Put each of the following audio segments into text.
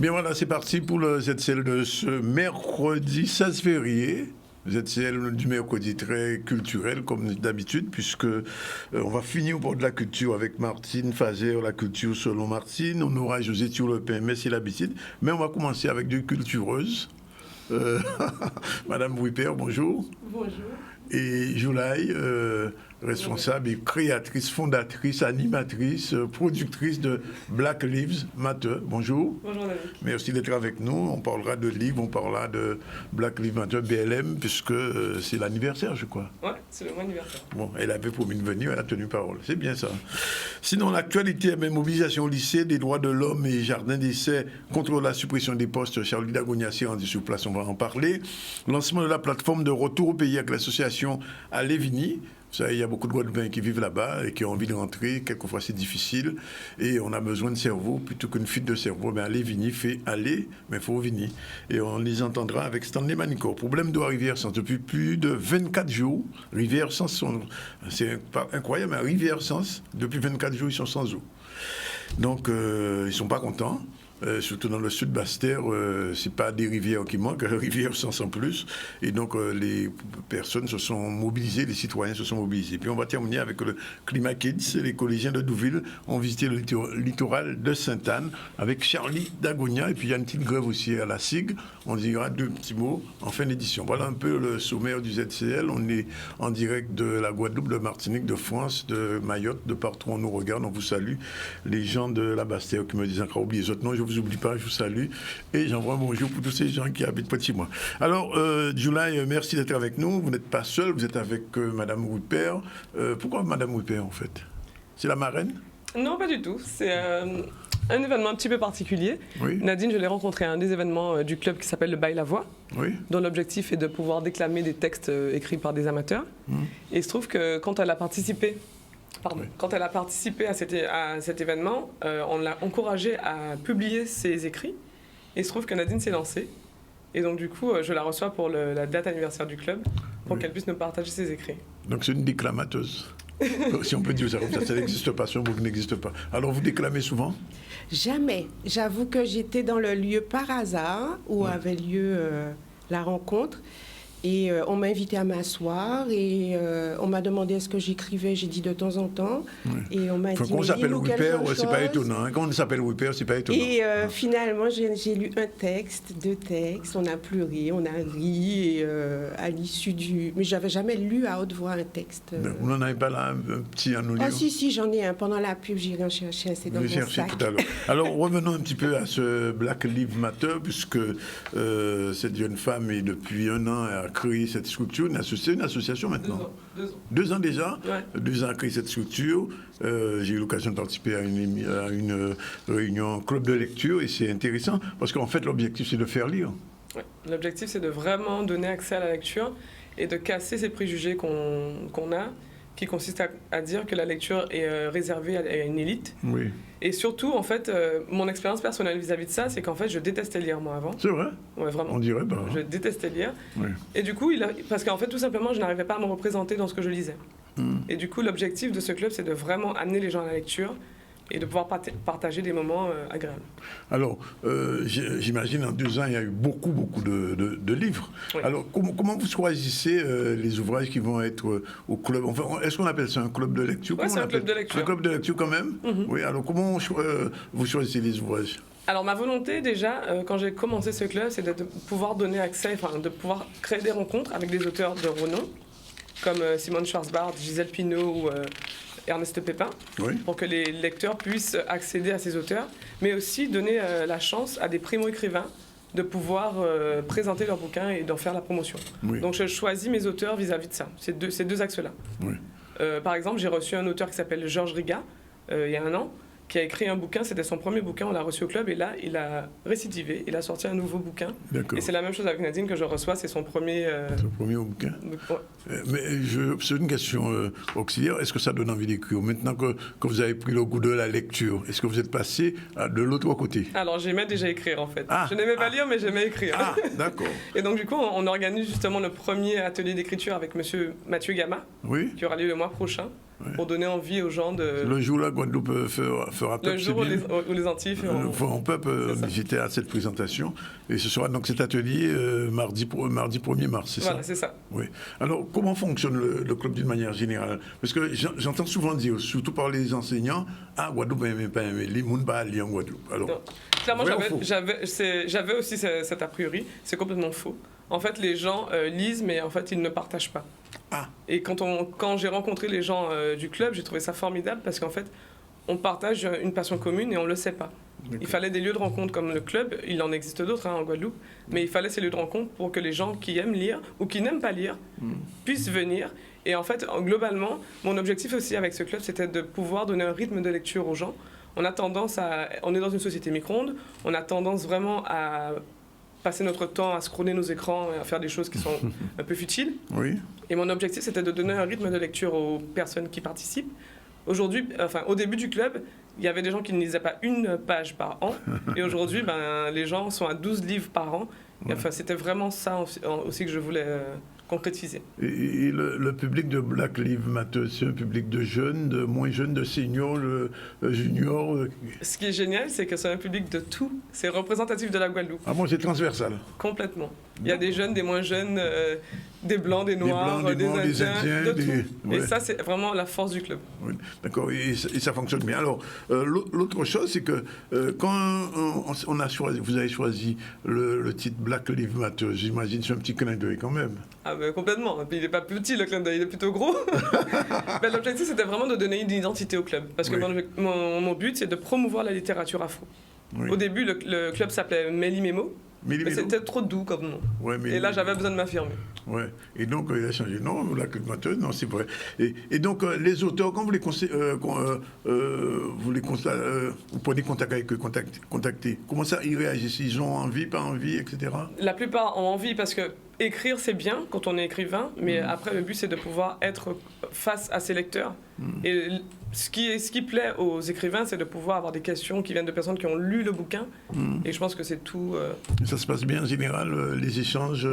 Bien voilà, c'est parti pour le ZCL de ce mercredi 16 février. ZCL du mercredi très culturel comme d'habitude puisque on va finir au bord de la culture avec Martine Fazer, la culture selon Martine. On aura José Turlepin, mais c'est l'habitude. Mais on va commencer avec deux cultureuses. Madame Wipper, bonjour. Bonjour. Et Joulaï, responsable et créatrice, fondatrice, animatrice, productrice de Black Lives Matter. Bonjour. Bonjour David. Merci d'être avec nous. On parlera de livres, on parlera de Black Lives Matter, BLM, puisque c'est l'anniversaire, je crois. Ouais, c'est le mois anniversaire. Bon, elle avait promis de venir, elle a tenu parole. C'est bien ça. Sinon, l'actualité, même mobilisation au lycée, des droits de l'homme et jardin d'essai contre la suppression des postes. Charles Dagonia s'est rendu sur place, on va en parler. Lancement de la plateforme de retour au pays avec l'association à Lévigny. Il y a beaucoup de Guadeloupéens qui vivent là-bas et qui ont envie de rentrer. Quelquefois, c'est difficile. Et on a besoin de cerveau. Plutôt qu'une fuite de cerveau, Lévigny fait aller, mais il faut venir. Et on les entendra avec Stanley Manicourt. Problème d'eau à Rivière-Sens. Depuis plus de 24 jours, Rivière-Sens, c'est incroyable, mais à Rivière-Sens, depuis 24 jours, ils sont sans eau. Donc, ils ne sont pas contents. Surtout dans le sud Basse-Terre, c'est pas des rivières qui manquent, rivières sans plus. Et donc, les personnes se sont mobilisées, les citoyens se sont mobilisés. Puis on va terminer avec le Climat Kids. Les collégiens de Douville ont visité le littoral de Sainte-Anne avec Charlie Dagonia. Et puis il y a une petite grève aussi à la SIG. On dira deux petits mots en fin d'édition. Voilà un peu le sommaire du ZCL. On est en direct de la Guadeloupe, de Martinique, de France, de Mayotte, de partout on nous regarde. On vous salue. Les gens de la Basse-Terre qui me disent encore oublier les autres noms, je vous oublie pas, je vous salue. Et j'envoie un bonjour pour tous ces gens qui habitent près de chez moi. Alors, Joulaï, merci d'être avec nous. Vous n'êtes pas seul, vous êtes avec Madame Wipper. Pourquoi Madame Wipper, en fait? C'est la marraine? Non, pas du tout. C'est un événement un petit peu particulier. Oui. Nadine, je l'ai rencontré à un des événements du club qui s'appelle le Bail la Voix, oui. dont l'objectif est de pouvoir déclamer des textes écrits par des amateurs. Et il se trouve que quand elle a participé à cet événement, on l'a encouragée à publier ses écrits. Et il se trouve que Nadine s'est lancée. Et donc, du coup, je la reçois pour la date anniversaire du club pour qu'elle puisse nous partager ses écrits. Donc, c'est une déclamateuse. Si on peut dire ça comme ça n'existe pas, ce mot qui n'existe pas. Alors, vous déclamez souvent? Jamais. J'avoue que j'étais dans le lieu par hasard où avait lieu la rencontre. Et on m'a invité à m'asseoir et on m'a demandé est-ce que j'écrivais. J'ai dit de temps en temps. Oui. Et on m'a dit qu'on s'appelle Wipper, c'est pas étonnant. Quand on s'appelle Wipper, c'est pas étonnant. Et finalement, j'ai lu un texte, deux textes. On a pleuré, on a ri. Et à l'issue du... Mais j'avais jamais lu à haute voix un texte. Vous n'en avez pas là un petit à nous lire? Ah si, j'en ai un. Pendant la pub, j'irai en chercher. C'est dans mon sac. Tout à l'heure. Alors, revenons un petit peu à ce Black Lives Matter, puisque cette jeune femme est depuis un an à créer cette structure, c'est une association maintenant. 2 ans déjà. Ouais. 2 ans à créer cette structure. J'ai eu l'occasion de participer à une réunion club de lecture et c'est intéressant parce qu'en fait l'objectif c'est de faire lire. Ouais. L'objectif c'est de vraiment donner accès à la lecture et de casser ces préjugés qu'on a, qui consiste à dire que la lecture est réservée à une élite. Oui. Et surtout, en fait, mon expérience personnelle vis-à-vis de ça, c'est qu'en fait, je détestais lire, moi, avant. C'est vrai? Ouais, vraiment. On dirait pas. Je détestais lire. Oui. Et du coup, parce qu'en fait, tout simplement, je n'arrivais pas à me représenter dans ce que je lisais. Et du coup, l'objectif de ce club, c'est de vraiment amener les gens à la lecture et de pouvoir partager des moments agréables. Alors, j'imagine en 2 ans, il y a eu beaucoup de livres. Oui. Alors, comment vous choisissez les ouvrages qui vont être au club? Enfin, est-ce qu'on appelle ça un club de lecture? Oui, c'est un club de lecture. Un club de lecture quand même? Oui, alors comment vous choisissez les ouvrages? Alors, ma volonté, déjà, quand j'ai commencé ce club, c'est de pouvoir donner accès, de pouvoir créer des rencontres avec des auteurs de renom, comme Simone Schwarzbard, Gisèle Pineau ou... Ernest Pépin, oui. Pour que les lecteurs puissent accéder à ces auteurs, mais aussi donner la chance à des primo-écrivains de pouvoir présenter leurs bouquins et d'en faire la promotion. Oui. Donc je choisis mes auteurs vis-à-vis de ça, ces deux axes-là. Oui. Par exemple, j'ai reçu un auteur qui s'appelle Georges Riga, il y a 1 an, qui a écrit un bouquin, c'était son premier bouquin, on l'a reçu au club, et là, il a récidivé, il a sorti un nouveau bouquin. Et c'est la même chose avec Nadine que je reçois, c'est son premier... Son premier bouquin. Ouais. Mais c'est une question auxiliaire, est-ce que ça donne envie d'écrire? Maintenant que vous avez pris le goût de la lecture, est-ce que vous êtes passé de l'autre côté? Alors, j'aimais déjà écrire, en fait. Je n'aimais pas lire, mais j'aimais écrire. Ah, d'accord. Et donc, du coup, on organise justement le premier atelier d'écriture avec monsieur Mathieu Gama, oui. Qui aura lieu le mois prochain. pour donner envie aux gens de... Le jour où la Guadeloupe fera peuple, Le jour où les Antilles feront peuple, j'étais à cette présentation. Et ce sera donc cet atelier mardi 1er mars, c'est ça? Voilà, c'est ça. Oui. Alors, comment fonctionne le club d'une manière générale? Parce que j'entends souvent dire, surtout par les enseignants, Guadeloupe n'aime pas aimer, les gens ne pas aller en Guadeloupe. Alors, non. Clairement, vrai ou faux? j'avais aussi cet a priori. C'est complètement faux. En fait, les gens lisent, mais en fait, ils ne partagent pas. Ah. Et quand j'ai rencontré les gens du club, j'ai trouvé ça formidable parce qu'en fait, on partage une passion commune et on ne le sait pas. Il fallait des lieux de rencontre comme le club, il en existe d'autres en Guadeloupe, mais il fallait ces lieux de rencontre pour que les gens qui aiment lire ou qui n'aiment pas lire puissent venir. Et en fait, globalement, mon objectif aussi avec ce club, c'était de pouvoir donner un rythme de lecture aux gens. On est dans une société micro-ondes, on a tendance vraiment à passer notre temps à scroller nos écrans et à faire des choses qui sont un peu futiles. Oui. Et mon objectif, c'était de donner un rythme de lecture aux personnes qui participent. Aujourd'hui, au début du club, il y avait des gens qui ne lisaient pas une page par an. Et aujourd'hui, les gens sont à 12 livres par an. Ouais. C'était vraiment ça aussi que je voulais concrétiser. Et le public de Black Lives Matter, c'est un public de jeunes, de moins jeunes, de seniors, juniors. Ce qui est génial, c'est que c'est un public de tout. C'est représentatif de la Guadeloupe. Ah bon, c'est transversal? Complètement. Il y a des jeunes, des moins jeunes, des blancs, des noirs, des Indiens, de tout. Ouais. Et ça, c'est vraiment la force du club. Oui, d'accord, et ça fonctionne bien. Alors, l'autre chose, c'est que quand vous avez choisi le titre Black Lives Matter, j'imagine c'est un petit clin d'œil quand même. Ah ben complètement. Et puis il n'est pas petit, le clin d'œil, il est plutôt gros. L'objectif, c'était vraiment de donner une identité au club. Parce que mon but, c'est de promouvoir la littérature afro. Oui. Au début, le club s'appelait Méli Mémo. Mais c'était trop doux comme nom. Ouais, et là, j'avais besoin de m'affirmer. Ouais. Et donc, il a changé. Non, la culmateuse, non, c'est vrai. Et donc, les auteurs, quand vous vous prenez contact avec eux, contacter, comment ça, ils réagissent? Ils ont envie, pas envie, etc. La plupart ont envie parce que écrire, c'est bien quand on est écrivain, mais après, le but, c'est de pouvoir être face à ses lecteurs. Et ce qui plaît aux écrivains, c'est de pouvoir avoir des questions qui viennent de personnes qui ont lu le bouquin. Et je pense que c'est tout. Ça se passe bien en général, les échanges,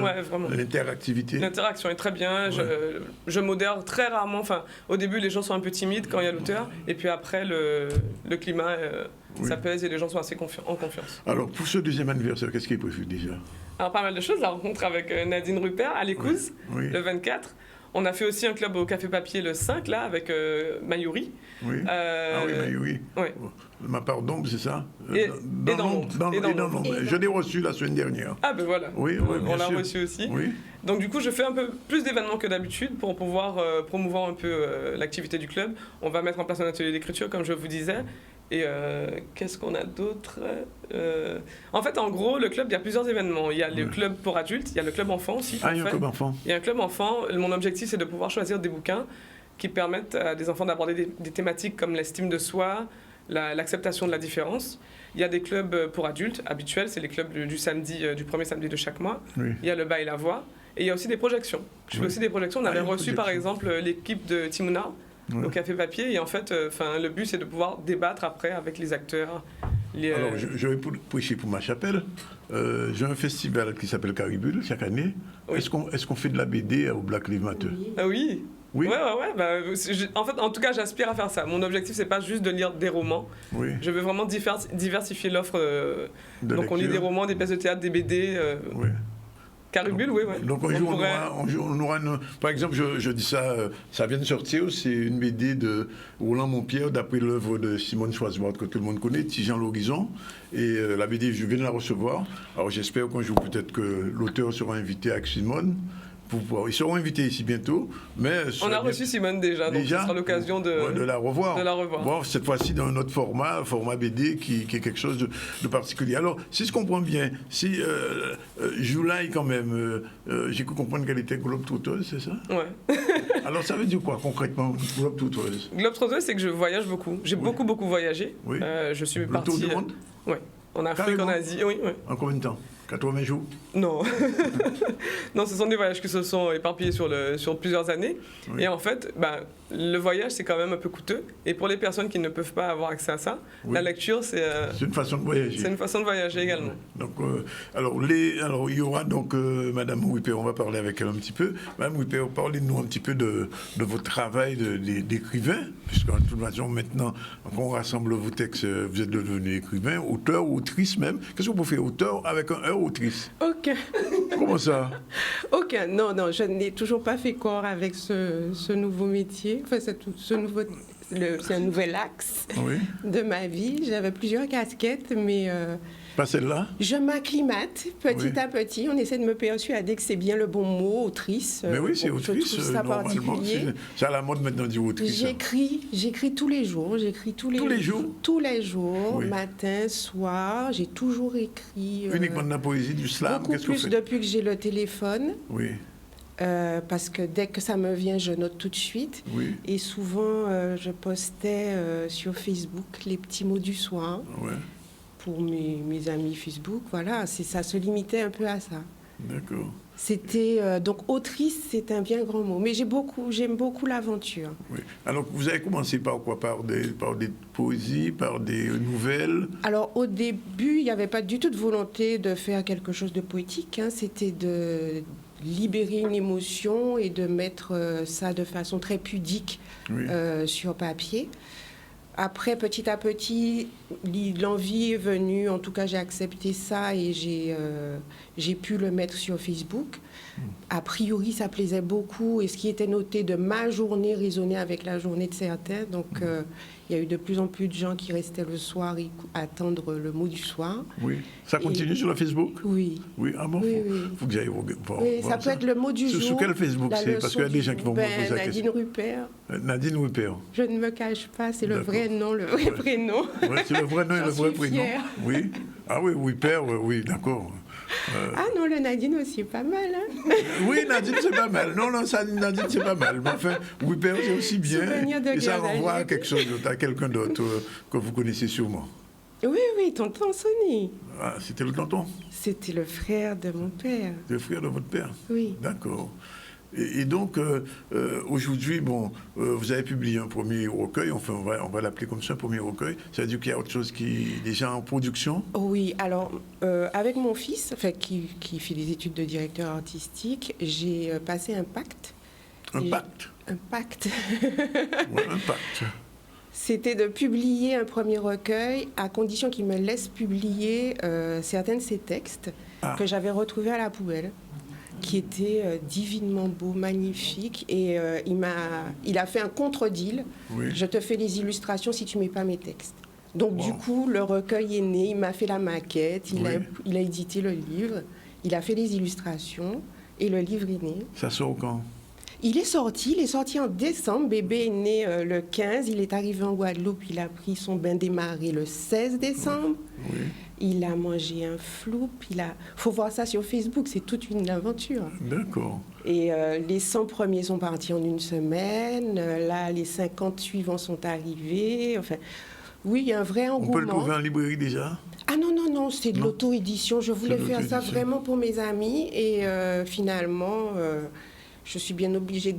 l'interactivité? L'interaction est très bien. Ouais. Je modère très rarement. Enfin, au début, les gens sont un peu timides quand il y a l'auteur. Et puis après, le climat s'apaise et les gens sont assez en confiance. Alors, pour ce deuxième anniversaire, qu'est-ce qui est prévu déjà? Alors, pas mal de choses. La rencontre avec Nadine Rupert à l'Écouse, le 24. On a fait aussi un club au Café Papier le 5, là, avec Mayuri. Oui. Ah oui, Mayuri. Oui. Ma part d'ombre, c'est ça? Et dans l'ombre. Je l'ai reçu la semaine dernière. Ah ben voilà. Oui, on l'a reçu aussi. Oui. Donc du coup, je fais un peu plus d'événements que d'habitude pour pouvoir promouvoir un peu l'activité du club. On va mettre en place un atelier d'écriture, comme je vous disais. Et qu'est-ce qu'on a d'autre? En fait, en gros, le club, il y a plusieurs événements. Il y a le club pour adultes, il y a le club enfant aussi. Ah, il y a un club enfant. Il y a un club enfant. Mon objectif, c'est de pouvoir choisir des bouquins qui permettent à des enfants d'aborder des thématiques comme l'estime de soi, l'acceptation de la différence. Il y a des clubs pour adultes habituels, c'est les clubs du premier samedi de chaque mois. Oui. Il y a le bas et la voix. Et il y a aussi des projections. Je fais aussi des projections. On avait reçu, par exemple, l'équipe de Timouna au Café Papier. Et en fait, le but, c'est de pouvoir débattre après avec les acteurs. Alors, je vais prêcher pour ma chapelle. J'ai un festival qui s'appelle Caribule chaque année. Oui. Est-ce qu'on fait de la BD au Black Lives Matter? Ah oui. Oui. Ouais. En fait, en tout cas, j'aspire à faire ça. Mon objectif, c'est pas juste de lire des romans. Oui. Je veux vraiment diversifier l'offre. Donc, on lit des romans, des pièces de théâtre, des BD. Oui. Caribule, oui. Donc, un jour, on aura par exemple, je dis ça, ça vient de sortir, c'est une BD de Roland Montpierre, d'après l'œuvre de Simone Schwarzbart, que tout le monde connaît, Tijan l'Horizon. Et la BD, je viens de la recevoir. Alors, j'espère qu'un jour, peut-être que l'auteur sera invité avec Simone. Ils seront invités ici bientôt. Mais on a reçu Simone déjà, donc ce sera l'occasion de la revoir. Bon, cette fois-ci dans un autre format BD qui est quelque chose de particulier. Alors, si je comprends bien, si Joulaï, quand même, j'ai cru comprendre qu'elle était globe-trotteuse, c'est ça? Ouais. Alors, ça veut dire quoi concrètement, globe-trotteuse? Globe-trotteuse, c'est que je voyage beaucoup. J'ai beaucoup voyagé. Oui. Je suis partie. Le tour du monde? Oui. En Afrique, en Asie. Oui. En combien de temps? 80 jours? Non. Non, ce sont des voyages qui se sont éparpillés sur plusieurs années. Oui. Et en fait, le voyage, c'est quand même un peu coûteux. Et pour les personnes qui ne peuvent pas avoir accès à ça, Oui. la lecture, c'est une façon de voyager. une façon de voyager également. Donc, alors, il y aura donc Madame Wipper, on va parler avec elle un petit peu. Madame Wipper, parlez-nous un petit peu de votre travail d'écrivain, puisqu'en toute façon, maintenant, quand on rassemble vos textes, vous êtes devenu écrivain, auteur, autrice même. Qu'est-ce que vous faites, auteur avec un E, autrice? Aucun. Comment ça? Aucun. Non, je n'ai toujours pas fait corps avec ce nouveau métier. Enfin, c'est un nouvel axe Oui. de ma vie. J'avais plusieurs casquettes, mais Pas celle-là? je m'acclimate petit Oui. à petit. On essaie de me persuader que c'est bien le bon mot, autrice. Mais oui, c'est Bon, autrice. Je trouve ça Normalement, particulier. c'est à la mode maintenant de dire autrice. J'écris tous les jours. Tous les jours? Tous les jours, Oui. matin, soir. J'ai toujours écrit. Uniquement de la poésie, du slam, Beaucoup qu'est-ce que vous plus faites? depuis que j'ai le téléphone. Oui, Parce que dès que ça me vient, je note tout de suite. oui, Et souvent, je postais sur Facebook les petits mots du soir ouais, pour mes amis Facebook. Voilà, ça se limitait un peu à ça. d'accord. C'était donc autrice, c'est un bien grand mot. Mais j'aime beaucoup l'aventure. Oui. Alors, vous avez commencé par quoi? Par des poésies, par des nouvelles? Alors au début, il n'y avait pas du tout de volonté de faire quelque chose de poétique. Hein. C'était de libérer une émotion et de mettre ça de façon très pudique Oui. sur papier. Après, petit à petit, l'envie est venue. En tout cas, j'ai accepté ça et j'ai pu le mettre sur Facebook. A priori, ça plaisait beaucoup et ce qui était noté de ma journée résonnait avec la journée de certains. Donc, il y a eu de plus en plus de gens qui restaient le soir et attendre le mot du soir. Oui. Ça continue sur le Facebook? Oui. Oui, ah bon? Oui, Faut, oui. faut que j'aille voir Oui, ça peut être le mot du jour. Sur quel Facebook la c'est? Parce qu'il y a leçon des du gens qui jour. vont me poser la Nadine question. Rupert. Nadine Wipper. Je ne me cache pas, c'est le D'accord. vrai nom, le vrai Ouais. prénom. Oui, c'est le vrai nom et J'en le vrai suis prénom. fière. Oui. Ah oui, Wipper, oui, d'accord. Ah non, le Nadine aussi est pas mal. Hein. Oui, Nadine, c'est pas mal. Non, ça, Nadine, c'est pas mal. Mais enfin, Wipper, c'est aussi bien. Souvenir de Et ça guerre renvoie à d'Alger. quelque chose d'autre, à quelqu'un d'autre que vous connaissez sûrement. Oui, tonton Sonny. Ah, c'était le tonton, C'était le frère de mon père. le frère de votre père. Oui. D'accord. Et donc, aujourd'hui, bon, vous avez publié un premier recueil, enfin, on va l'appeler comme ça, un premier recueil. Ça veut dire qu'il y a autre chose qui est déjà en production? Oui, alors, avec mon fils, enfin, qui fait des études de directeur artistique, j'ai passé un pacte. Un Et- pacte? Un pacte. Ouais, un pacte. C'était de publier un premier recueil à condition qu'il me laisse publier certains de ses textes Ah. que j'avais retrouvés à la poubelle, qui étaient divinement beaux, magnifiques. Et il a fait un contre-deal. Oui. Je te fais les illustrations si tu mets pas mes textes. Donc Wow. du coup, le recueil est né. Il m'a fait la maquette. Oui. Il a édité le livre. Il a fait les illustrations et le livre est né. Ça sort quand? Il est sorti en décembre. Bébé est né le 15. Il est arrivé en Guadeloupe. Il a pris son bain démarré le 16 décembre. Oui. Il a mangé un floup. Faut voir ça sur Facebook. C'est toute une aventure. D'accord. Et les 100 premiers sont partis en une semaine. Là, les 50 suivants sont arrivés. Enfin, oui, il y a un vrai On engouement. peut le trouver en librairie déjà? Ah non, c'est de Non. l'auto-édition. Je voulais de faire ça l'auto-édition. vraiment pour mes amis. Et finalement, je suis bien obligée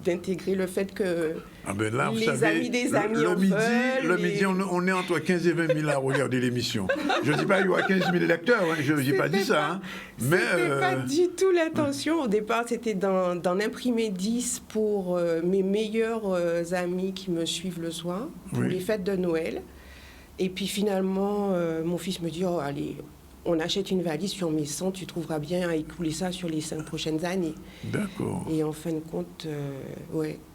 d'intégrer le fait que Ah ben là, vous les savez, amis des amis en midi, veulent. le midi, on est entre 15 et 20 000 à regarder l'émission. Je ne dis pas qu'il y aura 15 000 lecteurs, hein, je n'ai pas dit ça. Hein. Mais C'était pas du tout l'intention. Au départ, c'était d'en imprimer 10 pour mes meilleurs amis qui me suivent le soir, pour Oui. les fêtes de Noël. Et puis finalement, mon fils me dit, oh, allez, on achète une valise, tu en mets 100, tu trouveras bien à écouler ça sur les 5 prochaines années. d'accord. Et en fin de compte,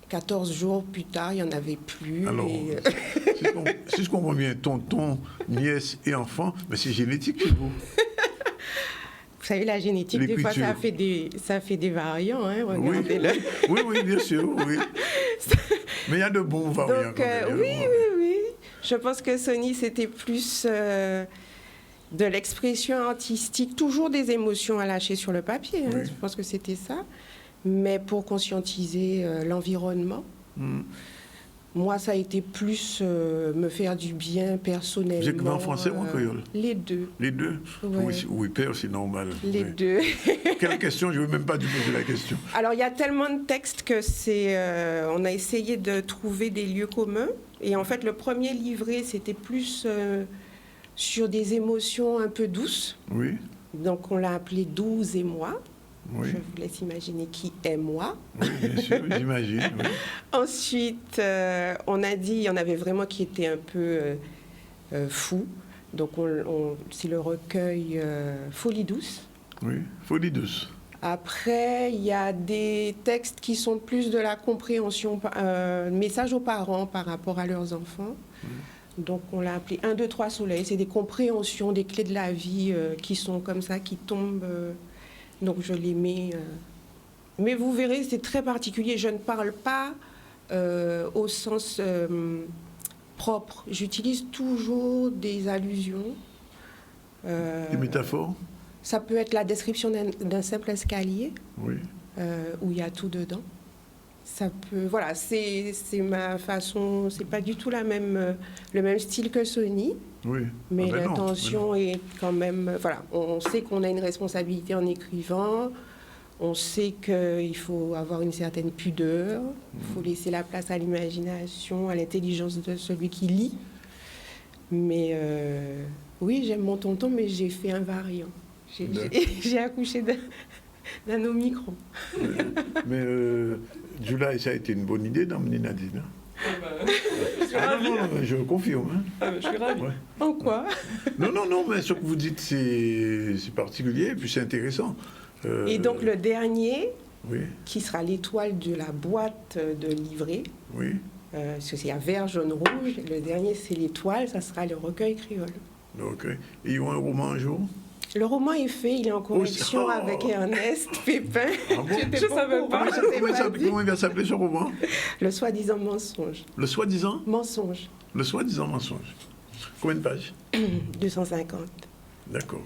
14 jours plus tard, il n'y en avait plus. Alors, et, si je comprends bien, tonton, nièce et enfant, mais c'est génétique chez vous. vous savez, la génétique, des fois, L'écriture. ça fait des variants. Hein, Oui. regardez-le. Oui, bien sûr, oui. Mais il y a de bons variants. Donc, quand même, il y a de oui. bons variants. Je pense que Sonny, c'était plus de l'expression artistique, toujours des émotions à lâcher sur le papier. Hein, Oui. je pense que c'était ça. Mais pour conscientiser l'environnement. Hmm. Moi, ça a été plus me faire du bien personnellement. Vous écrivez en français ou en créole? Les deux. Les deux? Ouais. Oui, père, c'est normal. Les Oui. deux. Quelle question? Je ne veux même pas te poser la question. Alors, il y a tellement de textes que on a essayé de trouver des lieux communs. Et en fait, le premier livret, c'était plus sur des émotions un peu douces. Oui, Donc, on l'a appelé 12 et moi. oui. Je vous laisse imaginer qui est moi. Oui, bien sûr, j'imagine. Oui. Ensuite, on a dit, il y en avait vraiment qui étaient un peu fous. Donc, c'est le recueil Folie douce. Oui, folie douce. Après, il y a des textes qui sont plus de la compréhension, message aux parents par rapport à leurs enfants. Donc, on l'a appelé 1, 2, 3 soleils. C'est des compréhensions, des clés de la vie qui sont comme ça, qui tombent. Donc, je les mets. Mais vous verrez, c'est très particulier. Je ne parle pas au sens propre. J'utilise toujours des allusions. Des métaphores? Ça peut être la description d'un simple escalier Oui. où il y a tout dedans. Ça peut, voilà, c'est ma façon. C'est pas du tout le même style que Sony, Oui. mais Ah ben non, l'intention est quand même. Voilà, on sait qu'on a une responsabilité en écrivant. On sait qu'il faut avoir une certaine pudeur. Il faut laisser la place à l'imagination, à l'intelligence de celui qui lit. Mais oui, j'aime mon tonton, mais j'ai fait un variant. J'ai accouché d'un Omicron. Oui. Mais July, ça a été une bonne idée d'emmener Nadine. Je suis Ah ravie. non, je confirme. Hein. Ah, je suis ravie. Ouais. En quoi? Non, mais ce que vous dites, c'est particulier et puis c'est intéressant. Et donc le dernier, Oui, qui sera l'étoile de la boîte de livret, oui. parce que c'est à vert, jaune, rouge. Le dernier, c'est l'étoile, ça sera le recueil créole. Donc, et ils ont un roman un jour? Le roman est fait, il est en correction Oh, avec Ernest Pépin. Ah bon? Je savais pas. Comment il va s'appeler ce roman? Le soi-disant mensonge. Le soi-disant? Mensonge. Le soi-disant mensonge. Combien de pages? 250. D'accord.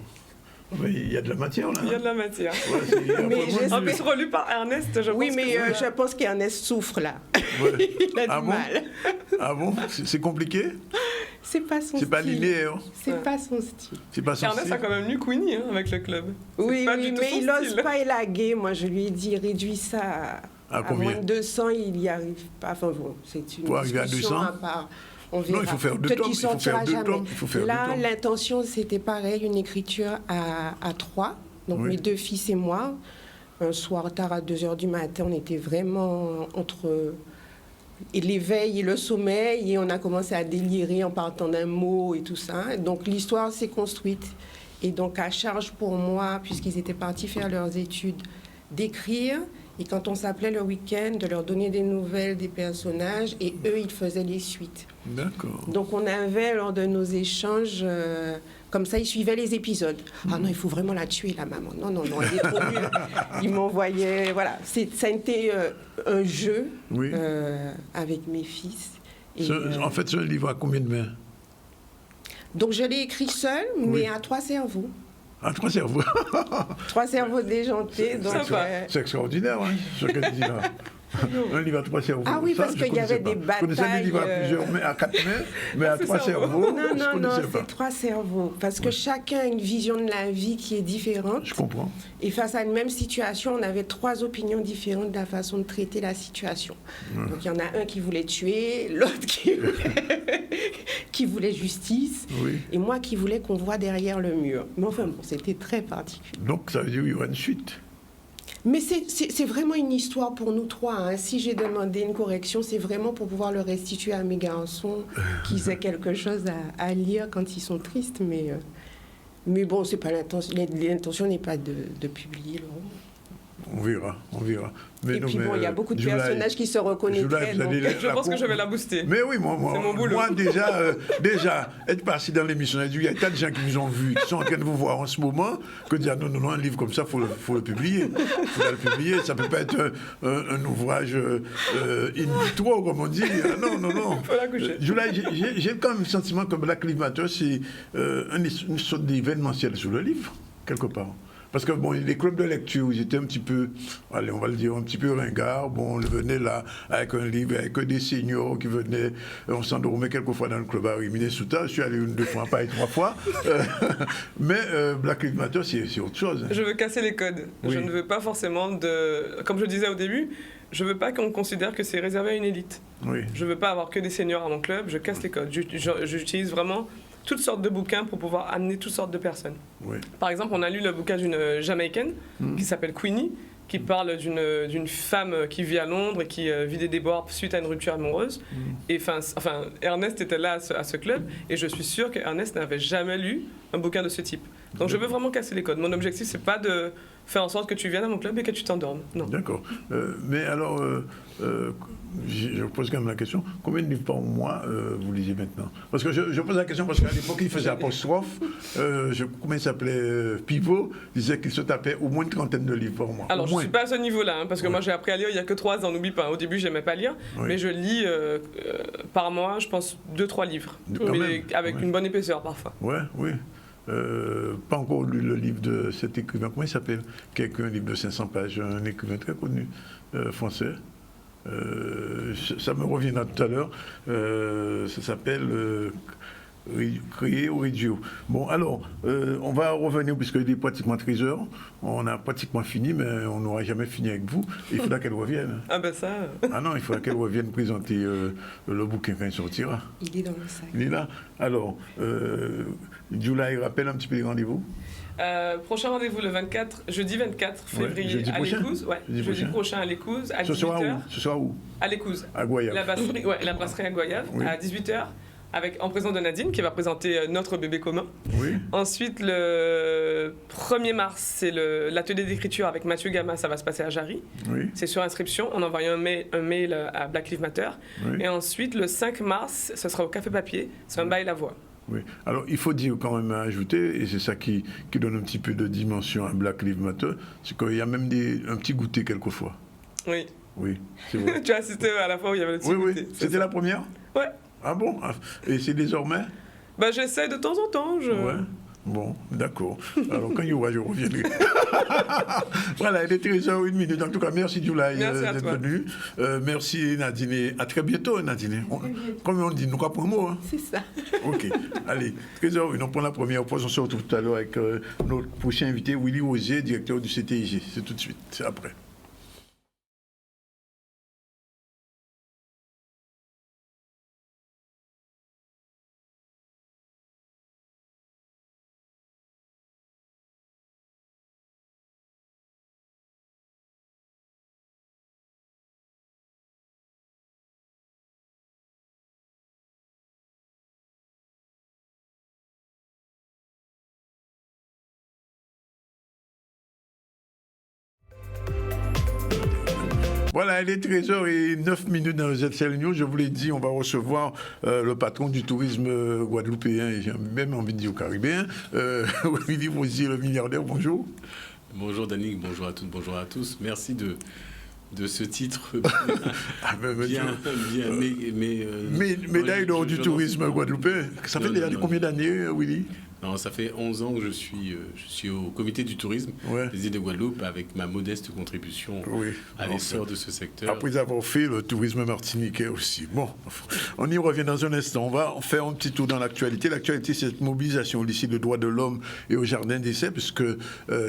Mais il y a de la matière là. Il y a de la matière. Ouais, Mais vraiment, En plus, relu par Ernest, je Oui, pense mais que je pense qu'Ernest souffre là. Ouais. Il a Ah du bon? mal. Ah bon? C'est compliqué? C'est pas son style. C'est pas linéaire? C'est Ouais. pas son style. C'est pas son Ernest style? a quand même lu Queenie avec le club. C'est Oui, pas oui, du tout mais son il n'ose style. pas élaguer. Moi, je lui ai dit, réduis ça À à combien? moins de 200, il n'y arrive pas. Enfin bon, c'est une Pour arriver à discussion 200? à part. On verra. Non, il faut faire deux Peut-être tomes. qu'il Il faut sortira faire deux jamais. tomes. Il faut faire Là, deux tomes. l'intention, c'était pareil, une écriture à 3. Donc Oui. mes 2 fils et moi. Un soir tard à 2h du matin, on était vraiment entre l'éveil et le sommeil, et on a commencé à délirer en partant d'un mot et tout ça. Donc l'histoire s'est construite. Et donc à charge pour moi, puisqu'ils étaient partis faire leurs études, d'écrire. Et quand on s'appelait le week-end, de leur donner des nouvelles des personnages, et eux, ils faisaient les suites. D'accord. Donc on avait, lors de nos échanges, comme ça, ils suivaient les épisodes. Ah non, il faut vraiment la tuer, la maman. Non, elle est trop nulle. Ils m'envoyaient, voilà. Ça a été un jeu Oui. avec mes fils. Et, En fait, c'est un livre à combien de mains? donc je l'ai écrit seul, mais Oui. à 3 cerveaux. À 3 cerveaux. 3 cerveaux déjantés. Donc, Sympa. C'est extraordinaire, hein, ce qu'elle dit là. Un livre à 3 cerveaux. Ah oui, Ça, parce je qu'il y avait connaissais des pas. Je connaissais des batailles, livres à plusieurs mains, à 4 mains, mais à 3 cerveaux, non, je non, connaissais c'est pas. 3 cerveaux. Parce que chacun a une vision de la vie qui est différente. Je comprends. Et face à une même situation, on avait 3 opinions différentes de la façon de traiter la situation. Donc il y en a un qui voulait tuer, l'autre qui voulait justice, Oui. et moi qui voulais qu'on voit derrière le mur. Mais enfin bon, c'était très particulier. Donc, ça veut dire qu'il y aura une suite. Mais c'est vraiment une histoire pour nous 3. Hein. Si j'ai demandé une correction, c'est vraiment pour pouvoir le restituer à mes garçons, qu'ils aient quelque chose à lire quand ils sont tristes. Mais bon, c'est pas l'intention n'est pas de publier le roman. On verra. Mais Et non, puis mais, bon, il y a beaucoup de July- personnages qui se reconnaîtraient. July, vous allez donc- Je pense que je vais la booster. Mais oui, C'est mon boulot. moi déjà, être passé dans l'émission, il y a tant de gens qui nous ont vus, qui sont en train de vous voir en ce moment, que dire non, un livre comme ça, faut le publier. Faut le publier. Ça peut pas être un ouvrage in vitro, comme on dit. Ah, non. Faut la coucher. July, j'ai quand même le sentiment que Black Lives Matter, c'est une sorte d'événementiel sur le livre, quelque part. Parce que bon, les clubs de lecture, ils étaient un petit peu, allez, on va le dire, un petit peu ringards. Bon, on venait là avec un livre, avec des seniors qui venaient, on s'endormait quelquefois dans le club à Rimini-Souta. Je suis allé 1, 2 fois, pas 3 fois. Mais Black Lives Matter, c'est autre chose. Je veux casser les codes. Oui. Je ne veux pas forcément de... Comme je disais au début, je veux pas qu'on considère que c'est réservé à une élite. Oui. Je veux pas avoir que des seniors à mon club, je casse les codes. J'utilise vraiment toutes sortes de bouquins pour pouvoir amener toutes sortes de personnes. Oui. Par exemple, on a lu le bouquin d'une Jamaïcaine qui s'appelle Queenie, qui parle d'une femme qui vit à Londres et qui vit des déboires suite à une rupture amoureuse. Et enfin, Ernest était là à ce club et je suis sûre qu'Ernest n'avait jamais lu un bouquin de ce type. Donc je veux vraiment casser les codes. Mon objectif, c'est pas de faire en sorte que tu viennes à mon club et que tu t'endormes. Non. D'accord. Mais alors, je pose quand même la question, combien de livres par mois vous lisez maintenant? Parce que je pose la question parce qu'à l'époque, il faisait apostrophe. Comment il s'appelait Pivot disait qu'il se tapait au moins une trentaine de livres par mois. Alors, je ne suis pas à ce niveau-là, parce que moi, j'ai appris à lire il n'y a que 3 ans, n'oublie pas. Au début, je n'aimais pas lire, mais je lis par mois, je pense, 2-3 livres. Mais avec une bonne épaisseur, parfois. Ouais, oui. Pas encore lu le livre de cet écrivain, comment il s'appelle? Un livre de 500 pages, un écrivain très connu, français. Ça me reviendra tout à l'heure. Ça s'appelle Crier au Radio. Bon, alors, on va revenir, puisqu'il est pratiquement 13 heures. On a pratiquement fini, mais on n'aura jamais fini avec vous. Il faudra qu'elle revienne. Ah ben ça... Ah non, il faudra qu'elle revienne présenter le bouquin quand il sortira. Il est dans le sac. Il est là. Alors, Julia, il rappelle un petit peu les rendez-vous. Prochain rendez-vous le 24, jeudi 24 février à l'Écouse. Ouais, jeudi prochain à l'Écouse, à 18h. Ce sera où? À l'Écouse. À Goyave. La brasserie à Goyave, à 18h. En présence de Nadine, qui va présenter notre bébé commun. Oui. Ensuite, le 1er mars, c'est l'atelier d'écriture avec Mathieu Gama, ça va se passer à Jarry. Oui. C'est sur inscription, on envoie un mail à Black Lives Matter. Oui. Et ensuite, le 5 mars, ce sera au Café Papier, c'est un bail la voix. Oui. Alors, il faut dire quand même à ajouter, et c'est ça qui donne un petit peu de dimension à Black Lives Matter, c'est qu'il y a même un petit goûter quelquefois. Oui. Oui, c'est vrai. Tu as assisté à la fois où il y avait le petit goûter. Oui. C'était la première? Ouais. Ah bon? Et c'est désormais? Bah, j'essaie de temps en temps. Ouais. Bon, d'accord. Alors, quand il y aura, je reviendrai. Voilà, il est 13h01. En tout cas, merci Julia d'être venue. Merci Nadine. Et à très bientôt, Nadine. Comme on dit, nous quoi pour un mot. Hein? C'est ça. OK. Allez, 13h01. On prend la première pause. On se retrouve tout à l'heure avec notre prochain invité, Willy Rosier, directeur du CTIG. C'est tout de suite. C'est après. Voilà, il est 13h09 dans le ZCL News. Je vous l'ai dit, on va recevoir le patron du tourisme guadeloupéen et j'ai même envie de dire caribéen, Willy Rosier, le milliardaire. Bonjour. Bonjour Danick, bonjour à toutes, bonjour à tous. Merci de ce titre médaille d'or du tourisme guadeloupéen. Ça fait déjà combien d'années, Willy? Non, ça fait 11 ans que je suis au comité du tourisme des îles de Guadeloupe avec ma modeste contribution à l'essor de ce secteur. Après avoir fait le tourisme martiniquais aussi. Bon, on y revient dans un instant. On va faire un petit tour dans l'actualité. L'actualité, c'est cette mobilisation ici de droits de l'homme et au Jardin d'essai, puisque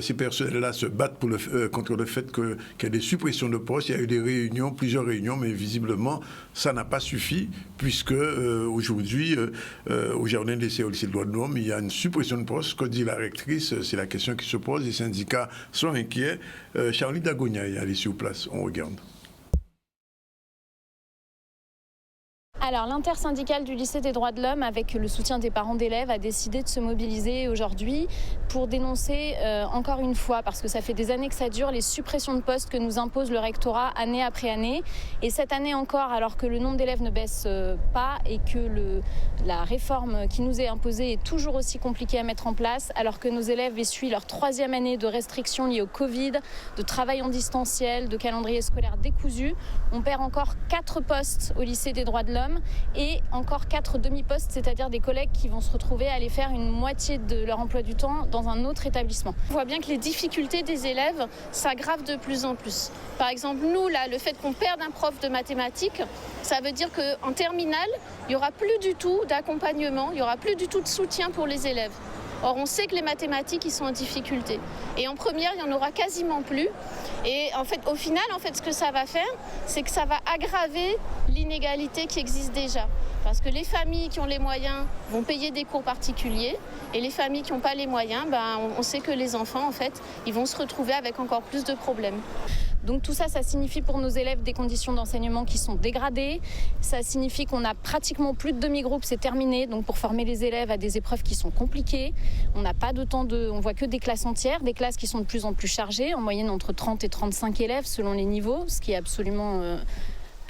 ces personnels-là se battent contre le fait qu'il y a des suppressions de postes. Il y a eu des réunions, plusieurs réunions, mais visiblement, ça n'a pas suffi, puisque aujourd'hui, au Jardin d'essai au lycée de droits de l'homme, il y a une suppression de poste. Ce que dit la rectrice, c'est la question qui se pose. Les syndicats sont inquiets. Charlie Dagonia est allé sur place. On regarde. Alors, l'intersyndicale du lycée des droits de l'homme, avec le soutien des parents d'élèves, a décidé de se mobiliser aujourd'hui pour dénoncer encore une fois, parce que ça fait des années que ça dure, les suppressions de postes que nous impose le rectorat année après année. Et cette année encore, alors que le nombre d'élèves ne baisse pas et que la réforme qui nous est imposée est toujours aussi compliquée à mettre en place, alors que nos élèves essuient leur 3e année de restrictions liées au Covid, de travail en distanciel, de calendrier scolaire décousu, on perd encore 4 postes au lycée des droits de l'homme. et encore 4 demi-postes, c'est-à-dire des collègues qui vont se retrouver à aller faire une moitié de leur emploi du temps dans un autre établissement. On voit bien que les difficultés des élèves s'aggravent de plus en plus. Par exemple, nous, là, le fait qu'on perde un prof de mathématiques, ça veut dire qu'en terminale, il n'y aura plus du tout d'accompagnement, il n'y aura plus du tout de soutien pour les élèves. Or, on sait que les mathématiques, ils sont en difficulté. Et en première, il n'y en aura quasiment plus. Et en fait, au final, ce que ça va faire, c'est que ça va aggraver l'inégalité qui existe déjà. Parce que les familles qui ont les moyens vont payer des cours particuliers. Et les familles qui n'ont pas les moyens, on sait que les enfants, en fait, ils vont se retrouver avec encore plus de problèmes. Donc tout ça, ça signifie pour nos élèves des conditions d'enseignement qui sont dégradées. Ça signifie qu'on a pratiquement plus de demi-groupes, c'est terminé. Donc pour former les élèves à des épreuves qui sont compliquées, on n'a pas de temps on voit que des classes entières, des classes qui sont de plus en plus chargées, en moyenne entre 30 et 35 élèves selon les niveaux, ce qui est absolument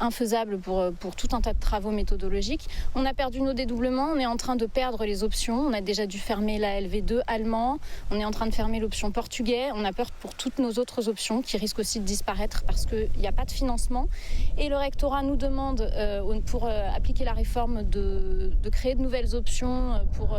infaisable pour tout un tas de travaux méthodologiques. On a perdu nos dédoublements, on est en train de perdre les options. On a déjà dû fermer la LV2 allemand, on est en train de fermer l'option portugais. On a peur pour toutes nos autres options qui risquent aussi de disparaître parce qu'il n'y a pas de financement. Et le rectorat nous demande, pour appliquer la réforme, de créer de nouvelles options pour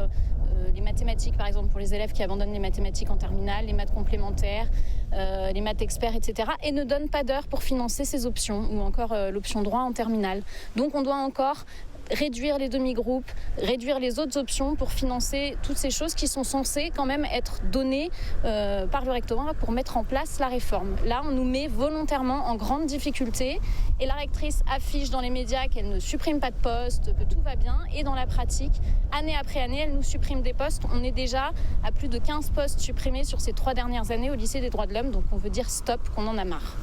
les mathématiques, par exemple, pour les élèves qui abandonnent les mathématiques en terminale, les maths complémentaires, les maths experts, etc. et ne donne pas d'heures pour financer ces options ou encore l'option droit en terminale. Donc on doit encore réduire les demi-groupes, réduire les autres options pour financer toutes ces choses qui sont censées quand même être données par le rectorat pour mettre en place la réforme. Là, on nous met volontairement en grande difficulté et la rectrice affiche dans les médias qu'elle ne supprime pas de postes, que tout va bien et dans la pratique, année après année, elle nous supprime des postes. On est déjà à plus de 15 postes supprimés sur ces 3 dernières années au lycée des droits de l'homme, donc on veut dire stop, qu'on en a marre.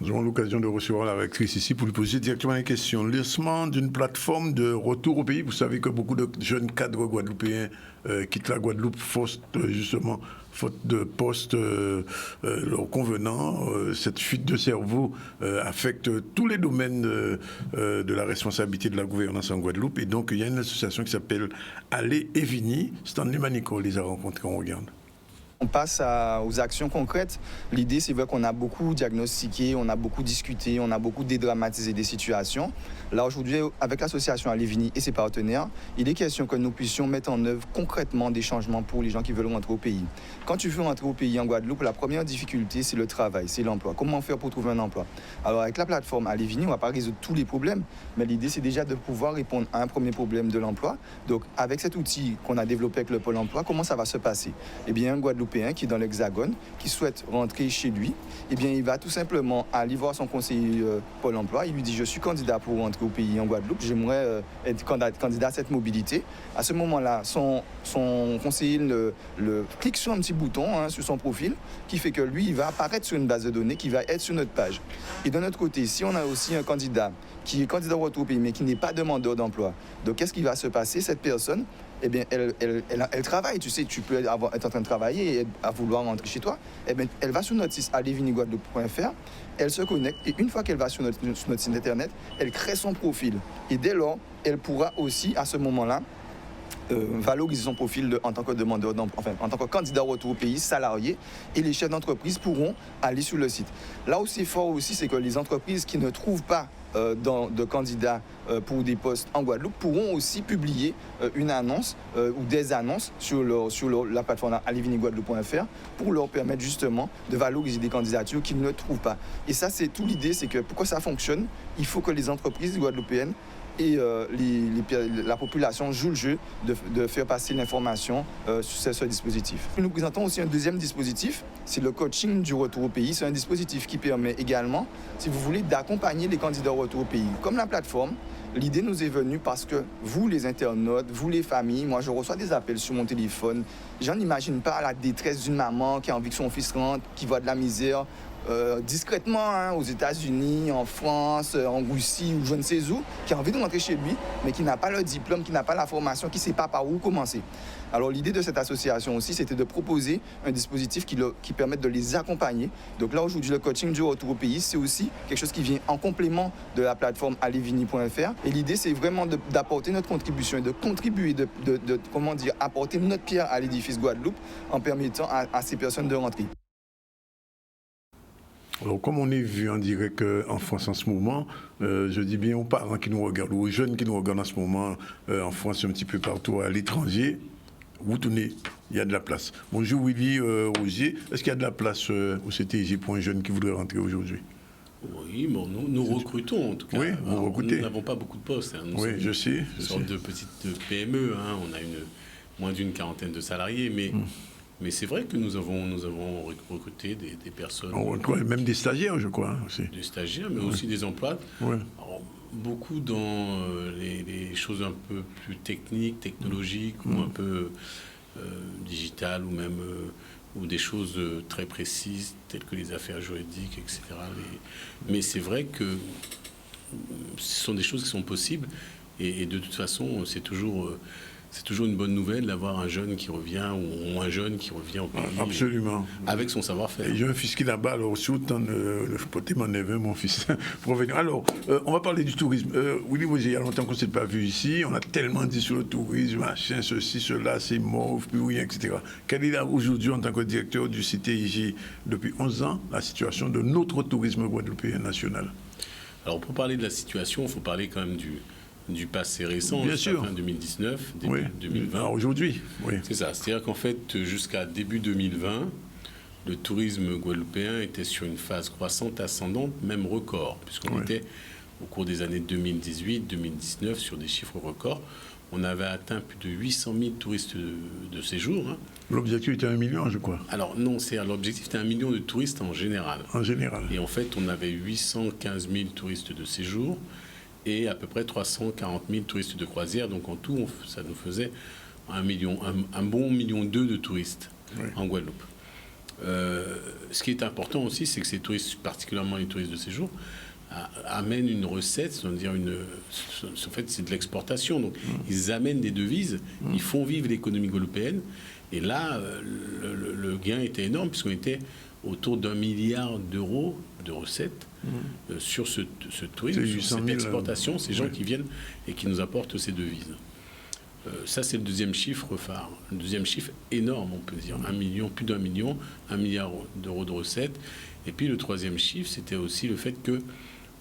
Nous aurons l'occasion de recevoir la rectrice ici pour lui poser directement une question. Lancement d'une plateforme de retour au pays. Vous savez que beaucoup de jeunes cadres guadeloupéens quittent la Guadeloupe faute de postes leur convenant. Cette fuite de cerveau affecte tous les domaines de la responsabilité de la gouvernance en Guadeloupe. Et donc, il y a une association qui s'appelle Aller et Vini. Stanley Manico les a rencontrés, on regarde. On passe aux actions concrètes. L'idée, c'est vrai qu'on a beaucoup diagnostiqué, on a beaucoup discuté, on a beaucoup dédramatisé des situations. Là, aujourd'hui, avec l'association Aller Vini et ses partenaires, il est question que nous puissions mettre en œuvre concrètement des changements pour les gens qui veulent rentrer au pays. Quand tu veux rentrer au pays en Guadeloupe, la première difficulté, c'est le travail, c'est l'emploi. Comment faire pour trouver un emploi? Alors, avec la plateforme Aller Vini, on ne va pas résoudre tous les problèmes, mais l'idée, c'est déjà de pouvoir répondre à un premier problème de l'emploi. Donc, avec cet outil qu'on a développé avec le Pôle emploi, comment ça va se passer? Eh bien, un Guadeloupéen qui est dans l'Hexagone, qui souhaite rentrer chez lui, eh bien, il va tout simplement aller voir son conseiller Pôle emploi. Il lui dit « Je suis candidat pour rentrer au pays en Guadeloupe, j'aimerais être candidat à cette mobilité ». À ce moment-là, son conseiller le clique sur un petit bouton sur son profil qui fait que lui, il va apparaître sur une base de données qui va être sur notre page. Et de notre côté, si on a aussi un candidat qui est candidat au retour au pays mais qui n'est pas demandeur d'emploi, donc qu'est-ce qui va se passer? Cette personne, eh bien, elle travaille. Tu sais, tu peux être en train de travailler et à vouloir rentrer chez toi. Eh bien, elle va sur notre site allezviniguadeloupe.fr, elle se connecte et une fois qu'elle va sur notre site internet, elle crée son profil. Et dès lors, elle pourra aussi, à ce moment-là, valoriser son profil en tant que demandeur d'emploi, enfin, en tant que candidat au retour au pays, salarié, et les chefs d'entreprise pourront aller sur le site. Là où c'est fort aussi, c'est que les entreprises qui ne trouvent pas de candidats pour des postes en Guadeloupe pourront aussi publier une annonce ou des annonces sur la plateforme allezviniguadeloupe.fr pour leur permettre justement de valoriser des candidatures qu'ils ne trouvent pas. Et ça, c'est tout l'idée, c'est que pour que ça fonctionne, il faut que les entreprises guadeloupéennes et la population joue le jeu de faire passer l'information sur ce dispositif. Nous présentons aussi un deuxième dispositif, c'est le coaching du retour au pays. C'est un dispositif qui permet également, si vous voulez, d'accompagner les candidats au retour au pays. Comme la plateforme, l'idée nous est venue parce que vous, les internautes, vous, les familles, moi, je reçois des appels sur mon téléphone. J'en n'imagine pas la détresse d'une maman qui a envie que son fils rentre, qui voit de la misère, discrètement aux États-Unis, en France, en Russie ou je ne sais où, qui a envie de rentrer chez lui, mais qui n'a pas le diplôme, qui n'a pas la formation, qui ne sait pas par où commencer. Alors l'idée de cette association aussi, c'était de proposer un dispositif qui permette de les accompagner. Donc là, aujourd'hui, le coaching du retour au pays, c'est aussi quelque chose qui vient en complément de la plateforme allezvini.fr. Et l'idée, c'est vraiment d'apporter notre contribution et de contribuer, apporter notre pierre à l'édifice Guadeloupe en permettant à ces personnes de rentrer. Alors, comme on est vu en direct en France en ce moment, je dis bien aux parents qui nous regardent, aux jeunes qui nous regardent en ce moment, en France, un petit peu partout à l'étranger, vous tournez, il y a de la place. Bonjour Willy Roger, est-ce qu'il y a de la place au CTIG pour un jeune qui voudrait rentrer aujourd'hui? Oui, bon, nous recrutons en tout cas. Oui, vous recrutez. Nous n'avons pas beaucoup de postes. Hein. Oui, je sais. Une sorte de petite PME. Hein. On a moins d'une quarantaine de salariés, mais c'est vrai que nous avons recruté des personnes. Même des stagiaires, je crois. Aussi. Des stagiaires, mais aussi des emplois. Oui. Alors, beaucoup dans les choses un peu plus techniques, technologiques, ou un peu digitales, ou même ou des choses très précises, telles que les affaires juridiques, etc. Mais c'est vrai que ce sont des choses qui sont possibles, et de toute façon, c'est toujours une bonne nouvelle d'avoir un jeune qui revient, ou un jeune qui revient au pays. Absolument. Avec son savoir-faire. J'ai un fils qui est là-bas, alors surtout, je peux m'en neveu, mon fils, pour revenir. Alors, on va parler du tourisme. Willy, il y a longtemps qu'on ne s'est pas vu ici. On a tellement dit sur le tourisme, machin, ceci, cela, c'est mauve, plus rien, etc. Quelle est là aujourd'hui, en tant que directeur du CTIG depuis 11 ans, la situation de notre tourisme guadeloupéen national? Alors, pour parler de la situation, il faut parler quand même du passé récent, bien sûr. Fin 2019, début 2020. Alors aujourd'hui, oui. C'est ça. C'est-à-dire qu'en fait, jusqu'à début 2020, le tourisme guadeloupéen était sur une phase croissante ascendante, même record, puisqu'on était au cours des années 2018-2019 sur des chiffres records. On avait atteint plus de 800 000 touristes de séjour. Hein. L'objectif était 1 million, je crois. Alors non, l'objectif était 1 million de touristes en général. En général. Et en fait, on avait 815 000 touristes de séjour et à peu près 340 000 touristes de croisière. Donc en tout, ça nous faisait un bon 1,2 million de touristes en Guadeloupe. Ce qui est important aussi, c'est que ces touristes, particulièrement les touristes de séjour, amènent une recette, c'est-à-dire en fait, c'est de l'exportation. Donc ils amènent des devises, ils font vivre l'économie guadeloupéenne. Et là, le gain était énorme, puisqu'on était autour d'1 milliard d'euros de recettes sur ce tourisme, sur cette exportation, ces gens qui viennent et qui nous apportent ces devises. Ça, c'est le deuxième chiffre phare. Le deuxième chiffre énorme, on peut dire. 1 million, plus d'1 million, 1 milliard d'euros de recettes. Et puis le troisième chiffre, c'était aussi le fait que,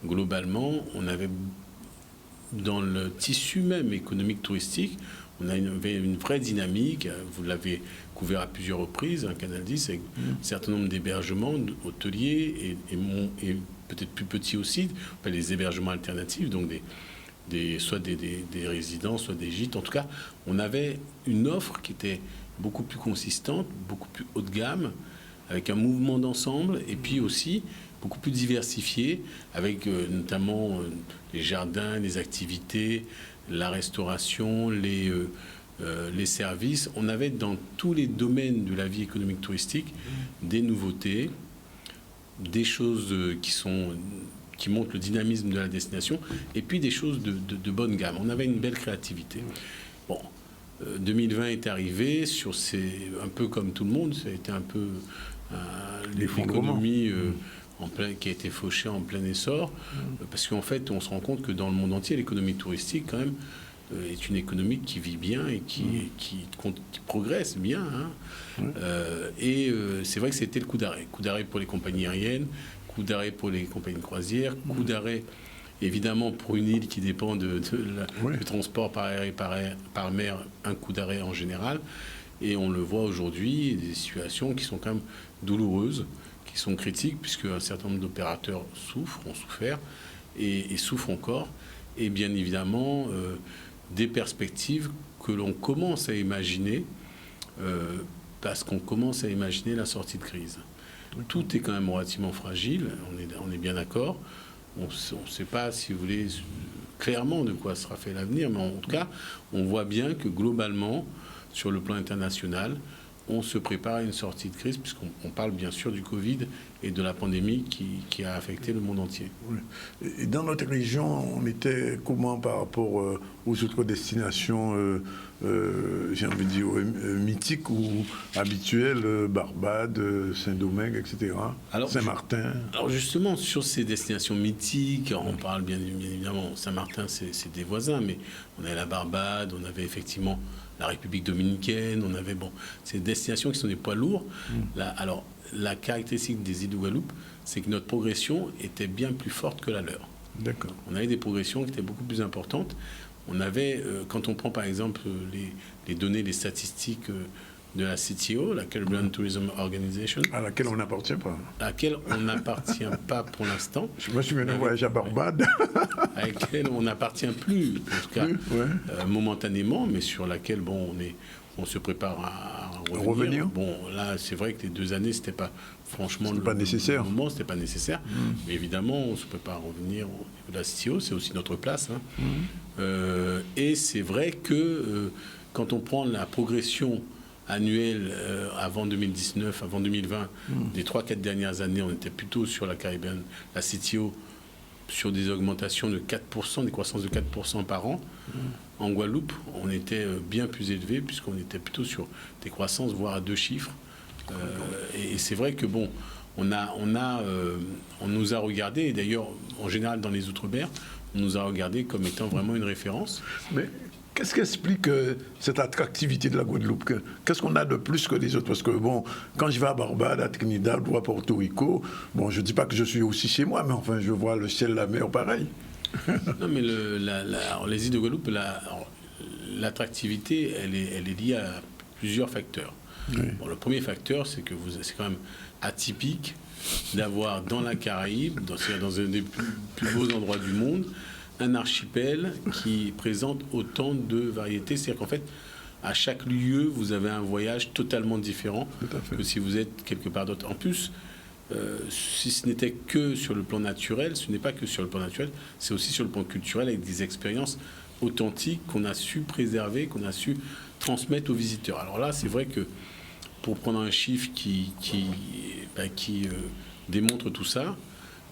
globalement, on avait, dans le tissu même économique touristique, on avait une vraie dynamique. Vous l'avez couvert à plusieurs reprises, un Canal 10, avec un certain nombre d'hébergements hôteliers et peut-être plus petits aussi, les hébergements alternatifs, donc soit des résidences, soit des gîtes. En tout cas, on avait une offre qui était beaucoup plus consistante, beaucoup plus haut de gamme, avec un mouvement d'ensemble, et puis aussi beaucoup plus diversifié, avec notamment les jardins, les activités, la restauration, les services. On avait dans tous les domaines de la vie économique touristique des nouveautés, des choses qui montrent le dynamisme de la destination, et puis des choses de bonne gamme. On avait une belle créativité. Bon, 2020 est arrivé, un peu comme tout le monde, ça a été un peu l'économie qui a été fauchée en plein essor, parce qu'en fait, on se rend compte que dans le monde entier, l'économie touristique, quand même, est une économie qui vit bien et qui progresse bien. Hein. C'est vrai que c'était le coup d'arrêt. Coup d'arrêt pour les compagnies aériennes, coup d'arrêt pour les compagnies de croisière, coup d'arrêt évidemment pour une île qui dépend du transport par air et par mer, un coup d'arrêt en général. Et on le voit aujourd'hui, des situations qui sont quand même douloureuses, qui sont critiques, puisque un certain nombre d'opérateurs ont souffert et souffrent encore. Et bien évidemment, des perspectives que l'on commence à imaginer, parce qu'on commence à imaginer la sortie de crise. Tout est quand même relativement fragile, on est bien d'accord. On ne sait pas, si vous voulez, clairement de quoi sera fait l'avenir, mais en tout cas, on voit bien que globalement, sur le plan international, on se prépare à une sortie de crise, puisqu'on parle bien sûr du Covid et de la pandémie qui a affecté le monde entier. Oui. Et dans notre région, on était comment par rapport aux autres destinations, j'ai envie de dire, mythiques ou habituelles, Barbade, Saint-Domingue, etc., Saint-Martin? Alors justement, sur ces destinations mythiques, on parle bien évidemment, Saint-Martin, c'est des voisins, mais on avait la Barbade, on avait effectivement la République dominicaine, on avait ces destinations qui sont des poids lourds. Là, alors, la caractéristique des îles de Guadeloupe, c'est que notre progression était bien plus forte que la leur. D'accord. On avait des progressions qui étaient beaucoup plus importantes. On avait, quand on prend par exemple les données, les statistiques de la CTO, la Caribbean Tourism Organization, À laquelle on n'appartient pas. à laquelle on n'appartient pas pour l'instant, Je me souviens d'un voyage à Barbade. à laquelle on n'appartient plus, en tout cas momentanément, mais sur laquelle on se prépare à revenir. Bon, là, c'est vrai que les 2 années, c'était pas franchement pas nécessaire. Le moment, c'était pas nécessaire. Mais évidemment, on se prépare à revenir au niveau de la CTO, c'est aussi notre place. Et c'est vrai que quand on prend la progression annuelle avant 2019, avant 2020, les 3-4 dernières années, on était plutôt sur la Caribbean, la CTO, sur des augmentations de 4%, des croissances de 4% par an. En Guadeloupe, on était bien plus élevé puisqu'on était plutôt sur des croissances, voire à 2 chiffres. Et c'est vrai que on nous a regardé, et d'ailleurs, en général, dans les Outre-mer, on nous a regardé comme étant vraiment une référence. Mais qu'est-ce qui explique cette attractivité de la Guadeloupe? Qu'est-ce qu'on a de plus que les autres? Parce que, quand je vais à Barbade, à Trinidad ou à Porto Rico, je ne dis pas que je suis aussi chez moi, mais enfin, je vois le ciel, la mer, pareil. Non, mais les îles de Guadeloupe, l'attractivité, elle est liée à plusieurs facteurs. Oui. Le premier facteur, c'est que c'est quand même atypique d'avoir dans la Caraïbe, dans un des plus beaux endroits du monde, un archipel qui présente autant de variétés. C'est-à-dire qu'en fait, à chaque lieu, vous avez un voyage totalement différent que si vous êtes quelque part d'autre. En plus, si ce n'était que sur le plan naturel, ce n'est pas que sur le plan naturel, c'est aussi sur le plan culturel avec des expériences authentiques qu'on a su préserver, qu'on a su transmettre aux visiteurs. Alors là, c'est vrai que pour prendre un chiffre qui démontre tout ça,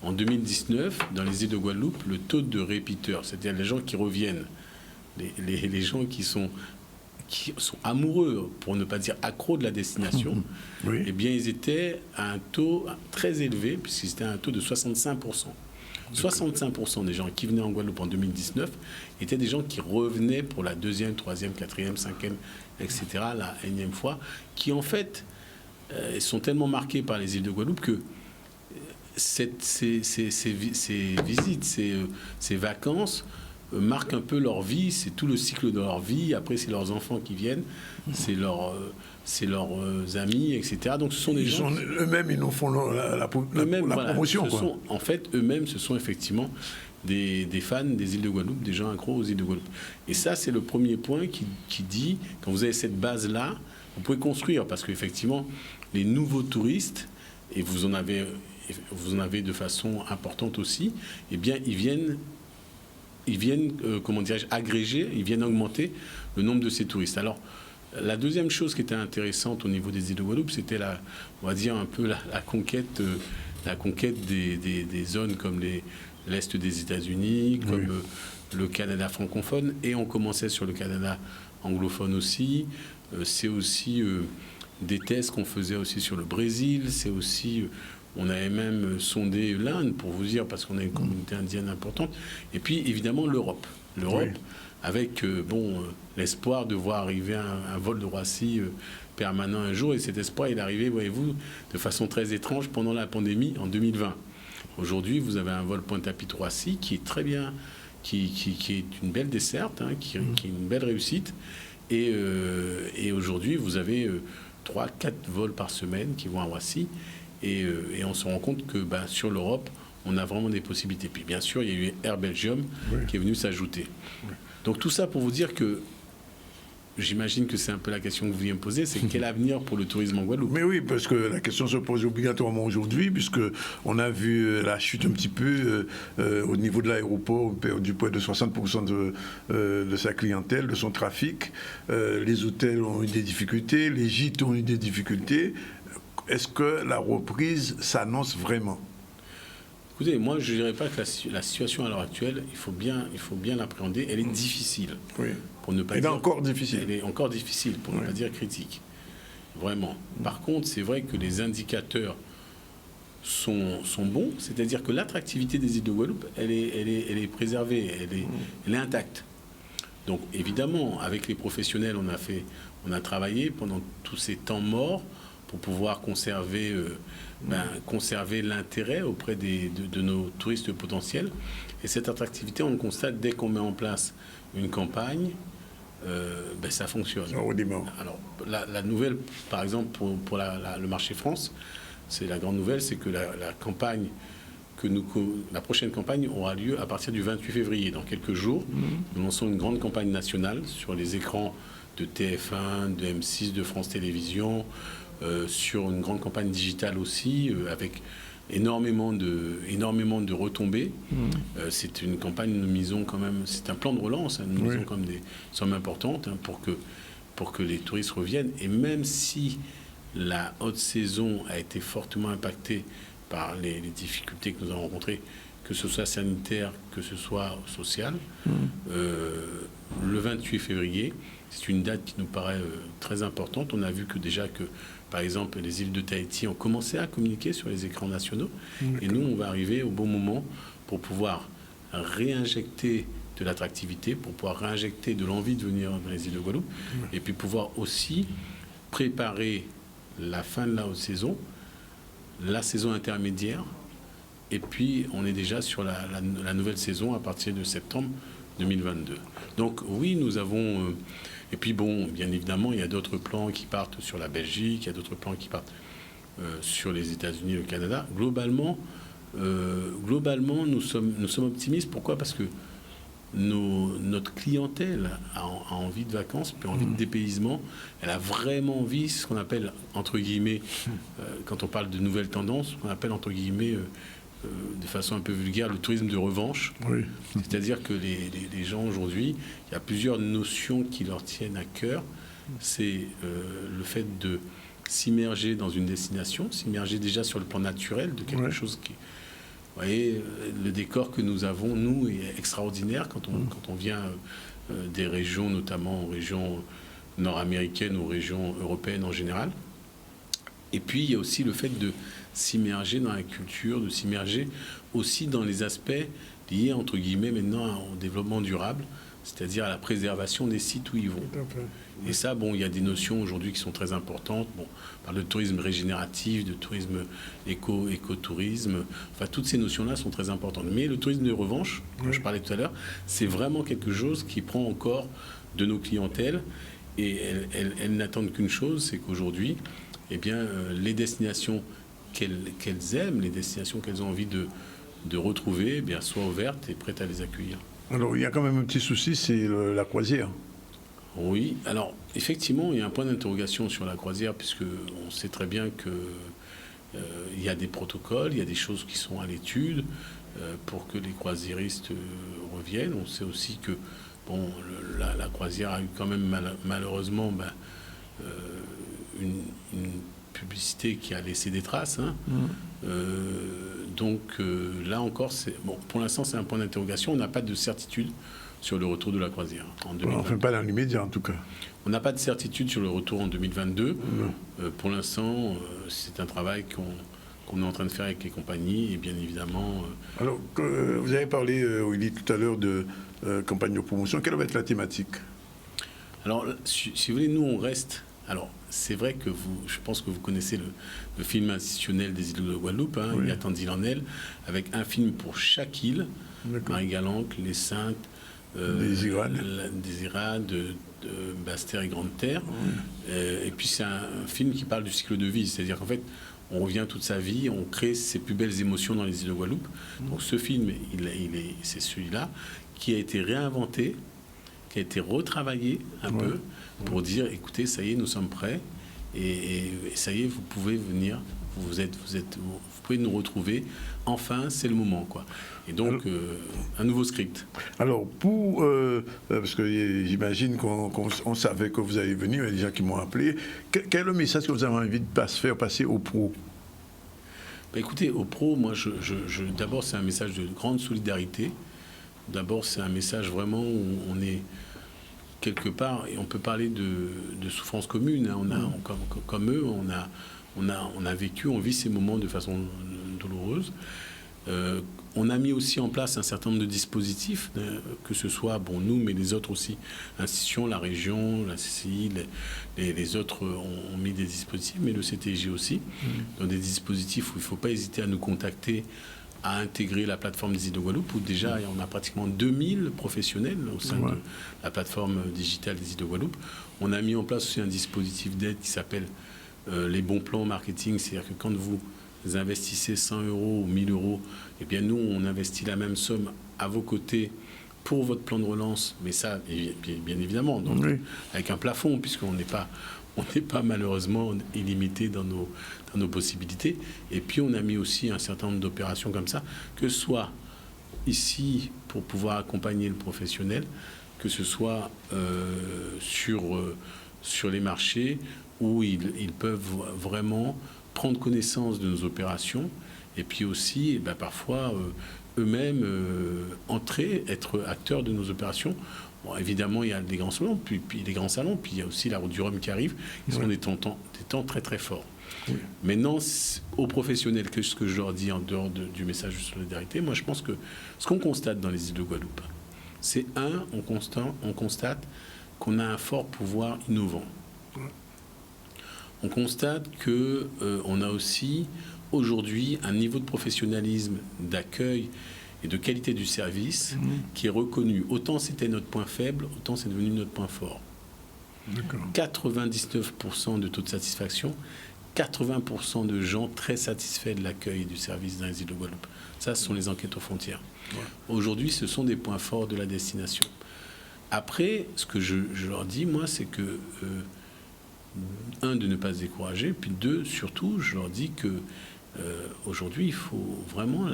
en 2019, dans les îles de Guadeloupe, le taux de répiteurs, c'est-à-dire les gens qui reviennent, les gens qui sont amoureux, pour ne pas dire accros de la destination, oui. Eh bien, ils étaient à un taux très élevé, puisqu'ils étaient à un taux de 65%. 65% des gens qui venaient en Guadeloupe en 2019 étaient des gens qui revenaient pour la 2e, 3e, 4e, 5e, etc., la 1e fois, qui en fait sont tellement marqués par les îles de Guadeloupe que ces visites, ces vacances marquent un peu leur vie, c'est tout le cycle de leur vie. Après, c'est leurs enfants qui viennent, c'est leurs amis, etc. Donc, ce sont des gens... Eux-mêmes, ils nous font la promotion. En fait, eux-mêmes, ce sont effectivement des fans des îles de Guadeloupe, des gens accros aux îles de Guadeloupe. Et ça, c'est le premier point qui dit, quand vous avez cette base-là, vous pouvez construire, parce qu'effectivement, les nouveaux touristes, et vous en avez de façon importante aussi, eh bien, ils viennent agréger, ils viennent augmenter le nombre de ces touristes. Alors, la deuxième chose qui était intéressante au niveau des îles de Guadeloupe, c'était on va dire un peu la conquête des zones comme l'Est des États-Unis, comme le Canada francophone, et on commençait sur le Canada anglophone aussi. C'est aussi des tests qu'on faisait aussi sur le Brésil, c'est aussi... On avait même sondé l'Inde, pour vous dire, parce qu'on a une communauté indienne importante. Et puis, évidemment, l'Europe. Avec l'espoir de voir arriver un vol de Roissy permanent un jour. Et cet espoir, il est arrivé, voyez-vous, de façon très étrange pendant la pandémie en 2020. Aujourd'hui, vous avez un vol Pointe-à-Pitre-Roissy qui est très bien, qui est une belle desserte, qui est une belle réussite. Et aujourd'hui, vous avez 3-4 vols par semaine qui vont à Roissy. Et on se rend compte que sur l'Europe, on a vraiment des possibilités. Puis bien sûr, il y a eu Air Belgium qui est venu s'ajouter. Oui. Donc tout ça pour vous dire que j'imagine que c'est un peu la question que vous vouliez me poser, c'est quel avenir pour le tourisme en Guadeloupe? Mais oui, parce que la question se pose obligatoirement aujourd'hui, puisqu'on a vu la chute un petit peu au niveau de l'aéroport, du point de 60% de sa clientèle, de son trafic. Les hôtels ont eu des difficultés, les gîtes ont eu des difficultés. Est-ce que la reprise s'annonce vraiment? Écoutez, moi, je ne dirais pas que la situation à l'heure actuelle, il faut bien l'appréhender. Elle est difficile. Oui. Elle est encore difficile, pour ne pas dire critique. Vraiment. Par contre, c'est vrai que les indicateurs sont bons. C'est-à-dire que l'attractivité des îles de Guadeloupe, elle est préservée, elle est intacte. Donc, évidemment, avec les professionnels, on a travaillé pendant tous ces temps morts pour pouvoir conserver l'intérêt auprès de nos touristes potentiels. Et cette attractivité, on le constate dès qu'on met en place une campagne, ça fonctionne. Alors, la nouvelle, par exemple, pour le marché France, c'est la grande nouvelle, c'est que la campagne la prochaine campagne aura lieu à partir du 28 février. Dans quelques jours, nous lançons une grande campagne nationale sur les écrans de TF1, de M6, de France Télévisions, sur une grande campagne digitale aussi, avec énormément de retombées. C'est une campagne, nous misons quand même, c'est un plan de relance, nous misons comme des sommes importantes pour que les touristes reviennent. Et même si la haute saison a été fortement impactée par les difficultés que nous avons rencontrées, que ce soit sanitaire, que ce soit social, le 28 février, c'est une date qui nous paraît très importante. On a vu que par exemple, les îles de Tahiti ont commencé à communiquer sur les écrans nationaux. Et nous, on va arriver au bon moment pour pouvoir réinjecter de l'attractivité, pour pouvoir réinjecter de l'envie de venir dans les îles de Guadeloupe, et puis pouvoir aussi préparer la fin de la haute saison, la saison intermédiaire, et puis on est déjà sur la nouvelle saison à partir de septembre 2022. Donc oui, nous avons... et puis bon, bien évidemment, il y a d'autres plans qui partent sur la Belgique, il y a d'autres plans qui partent sur les États-Unis, le Canada. Globalement, nous sommes optimistes. Pourquoi ? Parce que notre clientèle a envie de vacances, puis envie de dépaysement. Elle a vraiment envie, ce qu'on appelle, entre guillemets, quand on parle de nouvelles tendances, ce qu'on appelle, entre guillemets, de façon un peu vulgaire, le tourisme de revanche. C'est-à-dire que les gens aujourd'hui, il y a plusieurs notions qui leur tiennent à cœur. C'est le fait de s'immerger dans une destination, s'immerger déjà sur le plan naturel de quelque chose qui... Vous voyez, le décor que nous avons, nous, est extraordinaire quand on vient des régions, notamment régions nord-américaines ou régions européennes en général. Et puis, il y a aussi le fait de s'immerger dans la culture, de s'immerger aussi dans les aspects liés, entre guillemets, maintenant au développement durable, c'est-à-dire à la préservation des sites où ils vont. Et ça, bon, il y a des notions aujourd'hui qui sont très importantes. Bon, on parle de tourisme régénératif, de tourisme écotourisme. Enfin, toutes ces notions-là sont très importantes. Mais le tourisme de revanche, dont je parlais tout à l'heure, c'est vraiment quelque chose qui prend encore de nos clientèles. Et elles n'attendent qu'une chose, c'est qu'aujourd'hui, eh bien, les destinations qu'elles aiment, les destinations qu'elles ont envie de retrouver, eh bien, soient ouvertes et prêtes à les accueillir. Alors, il y a quand même un petit souci, c'est la croisière. Oui, alors effectivement, il y a un point d'interrogation sur la croisière, puisqu'on sait très bien qu'il y a des protocoles, il y a des choses qui sont à l'étude pour que les croisiéristes reviennent. On sait aussi que bon, la croisière a eu quand même malheureusement une publicité qui a laissé des traces. Donc là encore, pour l'instant, c'est un point d'interrogation. On n'a pas de certitude sur le retour de la croisière en 2022. Enfin, pas dans l'immédiat, en tout cas. On n'a pas de certitude sur le retour en 2022. Pour l'instant, c'est un travail qu'on est en train de faire avec les compagnies et bien évidemment... Alors, vous avez parlé, Willy, tout à l'heure de campagne de promotion. Quelle va être la thématique ? Alors, si vous voulez, nous, on reste... Alors, c'est vrai que je pense que vous connaissez le film institutionnel des îles de Guadeloupe, Il y a tant d'îles en elle, avec un film pour chaque île, Marie-Galante, Les Saintes, des Irades, de Basse-Terre et Grande-Terre. Et puis c'est un film qui parle du cycle de vie, c'est-à-dire qu'en fait, on revient toute sa vie, on crée ses plus belles émotions dans les îles de Guadeloupe. Donc ce film, c'est celui-là qui a été réinventé, qui a été retravaillé un peu pour dire, écoutez, ça y est, nous sommes prêts et ça y est, vous pouvez venir, vous pouvez nous retrouver. Enfin, c'est le moment, quoi. Et donc, un nouveau script. Alors, parce que j'imagine qu'on savait que vous allez venir, il y a des gens qui m'ont appelé. Quel est le message que vous avez envie de faire passer aux pros ? Écoutez, aux pros, moi, d'abord, c'est un message de grande solidarité. D'abord, c'est un message vraiment où on est quelque part, et on peut parler de souffrance commune. Comme eux, on a vécu, on vit ces moments de façon douloureuse. On a mis aussi en place un certain nombre de dispositifs, que ce soit nous, mais les autres aussi, institutions, la région, la CCI, les autres ont mis des dispositifs, mais le CTJ aussi, dans des dispositifs où il ne faut pas hésiter à nous contacter, à intégrer la plateforme des îles de Guadeloupe, où déjà on a pratiquement 2000 professionnels au sein de la plateforme digitale des îles de Guadeloupe. On a mis en place aussi un dispositif d'aide qui s'appelle les bons plans marketing, c'est-à-dire que quand vous investissez 100 euros ou 1000 euros, eh bien nous, on investit la même somme à vos côtés pour votre plan de relance, mais ça, bien évidemment, donc, avec un plafond, puisqu'on n'est pas malheureusement illimité dans nos possibilités. Et puis, on a mis aussi un certain nombre d'opérations comme ça, que ce soit ici pour pouvoir accompagner le professionnel, que ce soit sur les marchés où ils peuvent vraiment prendre connaissance de nos opérations et puis aussi parfois eux-mêmes entrer, être acteurs de nos opérations. Bon, évidemment, il y a des grands salons, puis il y a aussi la Route du Rhum qui arrive, qui sont des temps très très forts. Oui. Maintenant, aux professionnels, ce que je leur dis en dehors du message de solidarité, moi je pense que ce qu'on constate dans les îles de Guadeloupe, c'est on constate qu'on a un fort pouvoir innovant. On constate qu'on a aussi aujourd'hui un niveau de professionnalisme, d'accueil et de qualité du service qui est reconnu. Autant c'était notre point faible, autant c'est devenu notre point fort. 99% de taux de satisfaction, 80% de gens très satisfaits de l'accueil et du service dans les îles de Guadeloupe. Ça, ce sont les enquêtes aux frontières. Ouais. Aujourd'hui, ce sont des points forts de la destination. Après, ce que je leur dis, moi, c'est que... de ne pas se décourager, puis deux, surtout, je leur dis que aujourd'hui, il faut vraiment,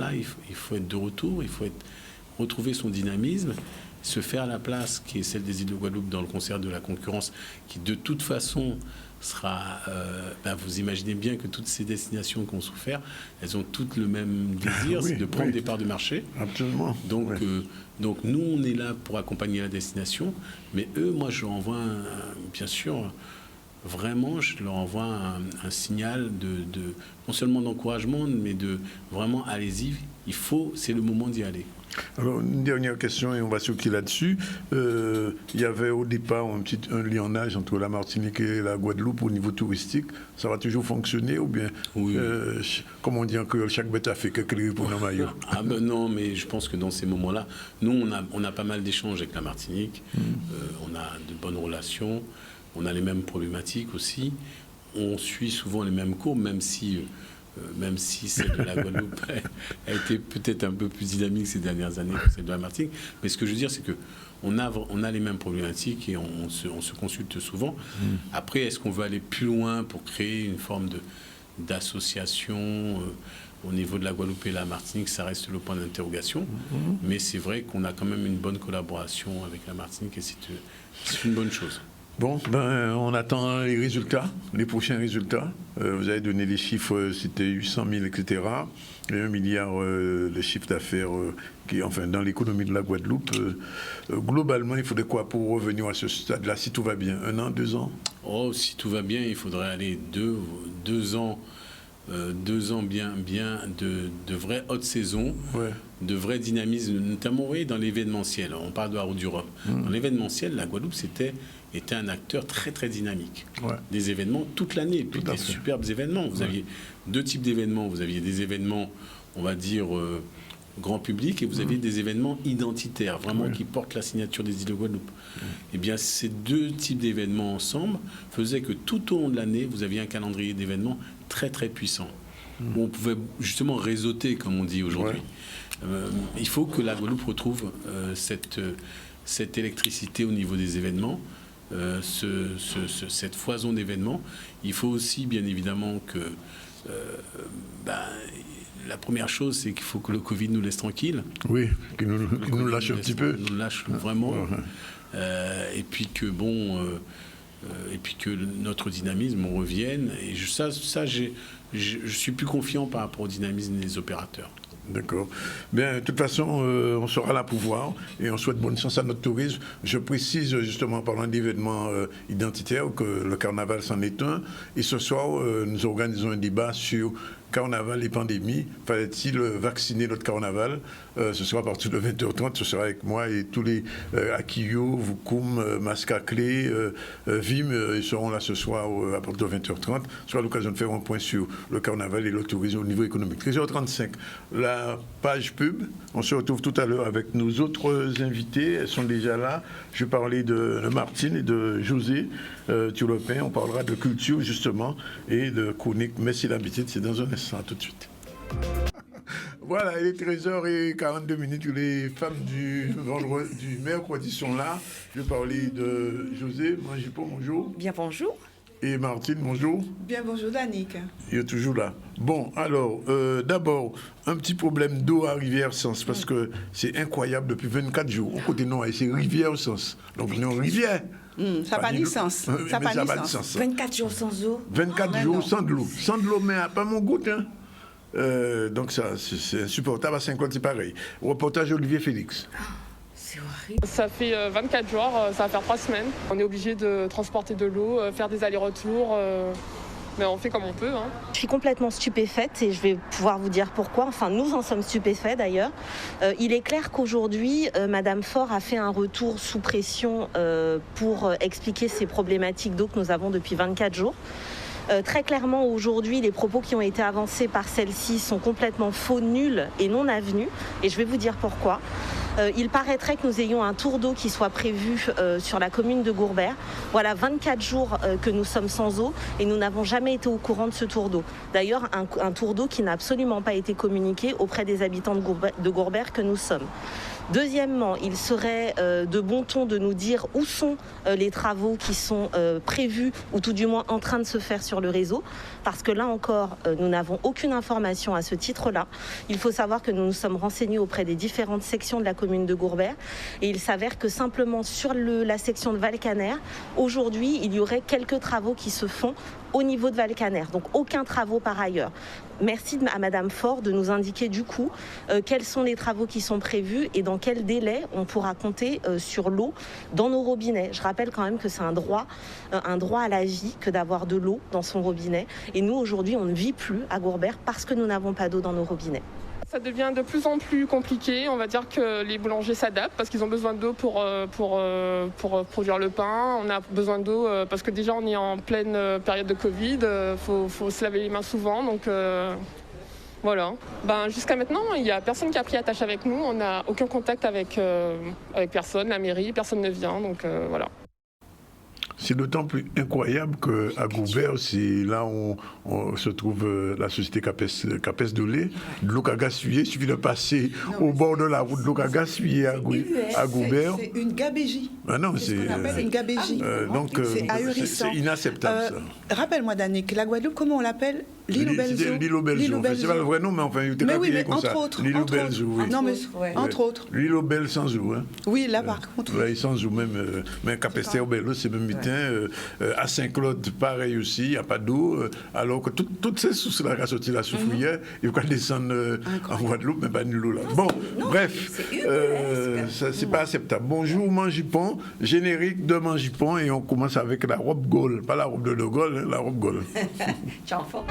il faut être de retour, il faut retrouver son dynamisme, se faire la place qui est celle des îles de Guadeloupe dans le concert de la concurrence, qui de toute façon sera... vous imaginez bien que toutes ces destinations qui ont souffert, elles ont toutes le même désir, c'est de prendre des parts de marché. Absolument. Donc nous, on est là pour accompagner la destination, mais eux, moi, je leur envoie, bien sûr... Vraiment, je leur envoie un signal non seulement d'encouragement, mais de vraiment allez-y, c'est le moment d'y aller. Alors, une dernière question et on va se quitter là-dessus. Il y avait au départ un lionnage entre la Martinique et la Guadeloupe au niveau touristique. Ça va toujours fonctionner ou bien, comme on dit en créole, chaque bête a fait que créer pour nos maillots? Non, mais je pense que dans ces moments-là, nous, on a pas mal d'échanges avec la Martinique. On a de bonnes relations. On a les mêmes problématiques aussi. On suit souvent les mêmes courbes, même si celle de la Guadeloupe a été peut-être un peu plus dynamique ces dernières années que celle de la Martinique. Mais ce que je veux dire, c'est qu'on a les mêmes problématiques et on se consulte souvent. Après, est-ce qu'on veut aller plus loin pour créer une forme d'association au niveau de la Guadeloupe et la Martinique? Ça reste le point d'interrogation. Mais c'est vrai qu'on a quand même une bonne collaboration avec la Martinique et c'est une bonne chose. Bon, on attend les résultats, les prochains résultats. Vous avez donné les chiffres, c'était 800 000, etc. Et 1 milliard de chiffre d'affaires dans l'économie de la Guadeloupe. Globalement, il faudrait quoi pour revenir à ce stade-là, si tout va bien? 1 an, 2 ans? Si tout va bien, il faudrait aller 2 ans. 2 ans bien de vraie haute saison, de vrai dynamisme, notamment dans l'événementiel. On parle de la Route du Rhum. Dans l'événementiel, la Guadeloupe était un acteur très très dynamique. Des événements toute l'année, puis des superbes événements. Vous aviez 2 types d'événements. Vous aviez des événements, on va dire, grand public, et vous aviez des événements identitaires, vraiment qui portent la signature des îles de Guadeloupe. Eh bien, ces 2 types d'événements ensemble faisaient que tout au long de l'année, vous aviez un calendrier d'événements très très puissant, où on pouvait justement réseauter, comme on dit aujourd'hui. Il faut que la Guadeloupe retrouve cette électricité au niveau des événements, cette foison d'événements. Il faut aussi, bien évidemment, que la première chose, c'est qu'il faut que le Covid nous laisse tranquille. Oui, qu'il nous lâche un petit peu. Nous lâche vraiment. Et puis que notre dynamisme revienne. Et je suis plus confiant par rapport au dynamisme des opérateurs. D'accord. Bien, de toute façon, on sera là pour voir et on souhaite bonne chance à notre tourisme. Je précise justement en parlant d'événements identitaires que le carnaval s'en est un. Et ce soir, nous organisons un débat sur carnaval et pandémie. Fallait-il vacciner notre carnaval? Ce sera à partir de 20h30, ce sera avec moi et tous les Akio, Vukum, Mascaclé, Vim, ils seront là ce soir à partir de 20h30. Ce sera l'occasion de faire un point sur le carnaval et le tourisme au niveau économique. 13h35, la page pub. On se retrouve tout à l'heure avec nos autres invités. Elles sont déjà là. Je vais parler de Martine et de José Turlopin. On parlera de culture justement et de chronique. Merci l'habitude, c'est dans un instant. À tout de suite. Voilà, il est 13h42. Les femmes du mercredi sont là. Je vais parler de José Mangipo, bonjour. Bien, bonjour. Et Martine, bonjour. Bien, bonjour, Danick. Il est toujours là. Bon, alors, d'abord, un petit problème d'eau à Rivière-Sens, parce que c'est incroyable depuis 24 jours. Au côté nord, c'est Rivière-Sens. Donc, on est en rivière. Ça n'a pas de sens. Ça n'a pas de sens. 24 jours sans eau. 24 jours sans de l'eau. Sans de l'eau, mais pas mon goût, hein. Donc, ça, c'est insupportable. À Saint-Claude, c'est pareil. Reportage Olivier Félix. C'est horrible. Ça fait 24 jours, ça va faire 3 semaines. On est obligé de transporter de l'eau, faire des allers-retours. Mais on fait comme on peut. Hein. Je suis complètement stupéfaite et je vais pouvoir vous dire pourquoi. Enfin, nous en sommes stupéfaits d'ailleurs. Il est clair qu'aujourd'hui, Madame Faure a fait un retour sous pression pour expliquer ces problématiques d'eau que nous avons depuis 24 jours. Très clairement, aujourd'hui, les propos qui ont été avancés par celle-ci sont complètement faux, nuls et non avenus. Et je vais vous dire pourquoi. Il paraîtrait que nous ayons un tour d'eau qui soit prévu sur la commune de Gourbert. Voilà 24 jours que nous sommes sans eau et nous n'avons jamais été au courant de ce tour d'eau. D'ailleurs, un tour d'eau qui n'a absolument pas été communiqué auprès des habitants de Gourbert que nous sommes. Deuxièmement, il serait de bon ton de nous dire où sont les travaux qui sont prévus ou tout du moins en train de se faire sur le réseau, parce que là encore, nous n'avons aucune information à ce titre-là. Il faut savoir que nous nous sommes renseignés auprès des différentes sections de la commune de Gourbert et il s'avère que simplement sur la section de Valcaner, aujourd'hui, il y aurait quelques travaux qui se font au niveau de Valcaner, donc aucun travaux par ailleurs. Merci à Madame Faure de nous indiquer du coup quels sont les travaux qui sont prévus et dans quel délai on pourra compter sur l'eau dans nos robinets. Je rappelle quand même que c'est un droit à la vie que d'avoir de l'eau dans son robinet. Et nous, aujourd'hui, on ne vit plus à Gourbert parce que nous n'avons pas d'eau dans nos robinets. Ça devient de plus en plus compliqué. On va dire que les boulangers s'adaptent parce qu'ils ont besoin d'eau pour produire le pain. On a besoin d'eau parce que déjà on est en pleine période de Covid. Faut se laver les mains souvent. Donc voilà. Jusqu'à maintenant, il n'y a personne qui a pris attache avec nous. On n'a aucun contact avec personne, la mairie, personne ne vient. Donc voilà. C'est d'autant plus incroyable qu'à Gourbert, c'est là où on se trouve la société Capes de lait. De l'eau qu'a gaspillé, il suffit de passer au bord de la route, de l'eau qu'a gaspillé à Gourbert. C'est une gabégie. Ah non, c'est ce qu'on appelle une gabégie. Donc, c'est ahurissant. C'est inacceptable ça. Rappelle-moi, Danick, la Guadeloupe, comment on l'appelle? L'île aux belles eaux. L'île aux belles eaux. C'est pas le vrai nom, mais enfin, il était rappelé comme ça. Entre autres. L'île aux belles eaux, oui. Non, mais entre autres. L'île aux belles sans eau. Hein. Oui, là par contre. Là, sans eau même. Mais Capester aux belles eaux, c'est même mitin. À Saint-Claude, pareil aussi, il n'y a pas d'eau. Alors que toutes ces sources-là qui sont sorties la soufrière, il faut qu'elles descendent en Guadeloupe, mais pas nul là. Bon, bref, c'est pas acceptable. Bonjour Mangipon, générique de Mangipon, et on commence avec la robe Gaulle. Pas la robe de Gaulle, hein, la robe Gaulle. Ciao, fort.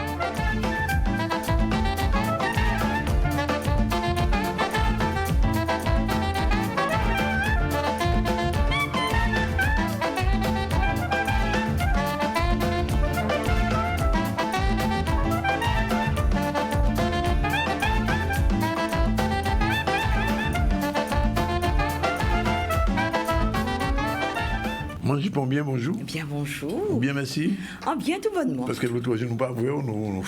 Mangipon, bien bonjour. Bien bonjour. Bien merci. Ah, bien tout bonnement. Parce que l'autre jour, nous pas avoué, nous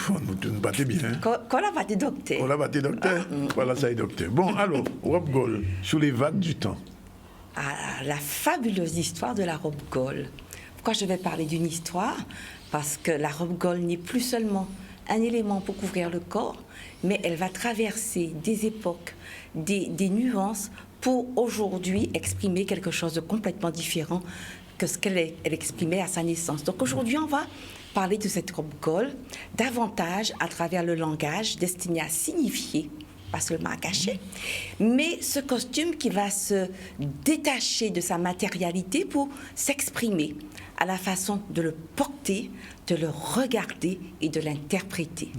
battons bien. Qu'on l'a battu docteur. On l'a battu docteur. Voilà, ça est docteur. Bon, alors, robe Gaulle, sous les vagues du temps. Ah, la fabuleuse histoire de la robe Gaulle. Pourquoi je vais parler d'une histoire? Parce que la robe Gaulle n'est plus seulement un élément pour couvrir le corps, mais elle va traverser des époques, des nuances pour aujourd'hui exprimer quelque chose de complètement différent que ce qu'elle exprimait à sa naissance. Donc aujourd'hui, on va parler de cette robe Gaulle davantage à travers le langage destiné à signifier, pas seulement à cacher, mais ce costume qui va se détacher de sa matérialité pour s'exprimer à la façon de le porter, de le regarder et de l'interpréter.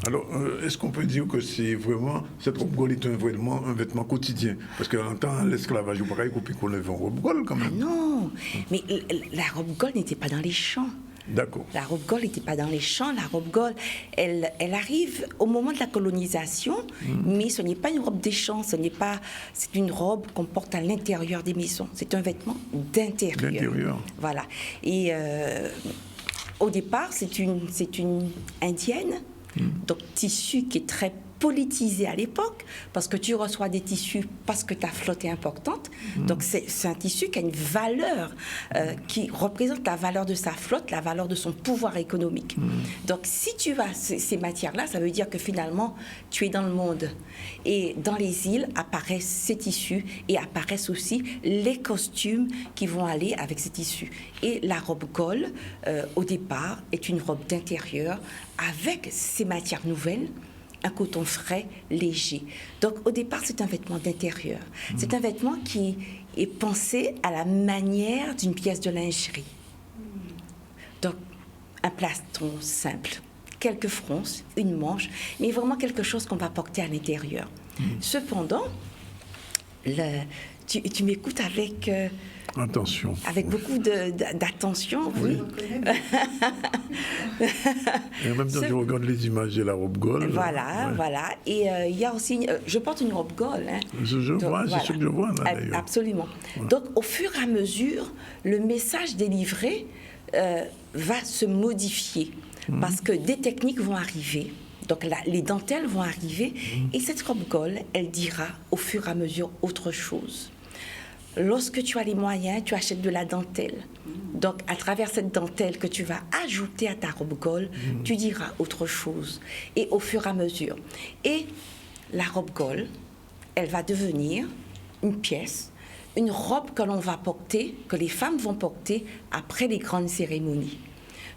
Alors, est-ce qu'on peut dire que c'est vraiment, cette robe Gaulle est vraiment un vêtement quotidien? Parce qu'en temps, l'esclavage, vous ne pouvez qu'on lève en robe Gaulle quand même. Ah non, mais la robe Gaulle n'était pas dans les champs. D'accord. La robe Gaulle n'était pas dans les champs. La robe Gaulle, elle arrive au moment de la colonisation, mais ce n'est pas une robe des champs, c'est une robe qu'on porte à l'intérieur des maisons. C'est un vêtement d'intérieur. Voilà. Et au départ, c'est une indienne, donc tissu qui est très politisé à l'époque, parce que tu reçois des tissus parce que ta flotte est importante. Donc c'est un tissu qui a une valeur, qui représente la valeur de sa flotte, la valeur de son pouvoir économique. Donc si tu as ces matières-là, ça veut dire que finalement, tu es dans le monde. Et dans les îles apparaissent ces tissus et apparaissent aussi les costumes qui vont aller avec ces tissus. Et la robe Gaulle, au départ, est une robe d'intérieur avec ces matières nouvelles, un coton frais, léger. Donc, au départ, c'est un vêtement d'intérieur. C'est un vêtement qui est pensé à la manière d'une pièce de lingerie. Donc, un plastron simple, quelques fronces, une manche, mais vraiment quelque chose qu'on va porter à l'intérieur. Cependant, tu m'écoutes avec... Attention. Avec beaucoup d'attention, oui. Et en même temps, je regarde les images de la robe Gaulle. Voilà, voilà. Et il y a aussi... je porte une robe Gaulle. Hein. Je vois, c'est ce que je vois, là, d'ailleurs. Absolument. Ouais. Donc, au fur et à mesure, le message délivré va se modifier. Parce que des techniques vont arriver. Donc, les dentelles vont arriver. Et cette robe Gaulle, elle dira au fur et à mesure autre chose. Lorsque tu as les moyens, tu achètes de la dentelle. Donc, à travers cette dentelle que tu vas ajouter à ta robe Gaulle, tu diras autre chose. Et au fur et à mesure. Et la robe Gaulle, elle va devenir une pièce, une robe que l'on va porter, que les femmes vont porter après les grandes cérémonies.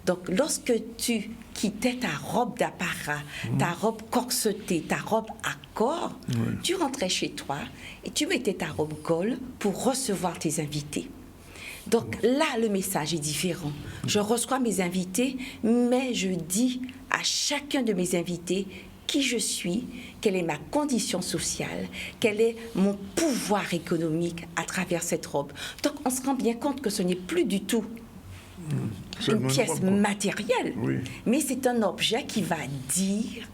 Donc, lorsque tu quittais ta robe d'apparat, ta robe corsetée, ta robe à corps, tu rentrais chez toi et tu mettais ta robe Gaulle pour recevoir tes invités. Donc là, le message est différent. Je reçois mes invités, mais je dis à chacun de mes invités qui je suis, quelle est ma condition sociale, quel est mon pouvoir économique à travers cette robe. Donc, on se rend bien compte que ce n'est plus du tout une pièce matérielle, mais c'est un objet qui va dire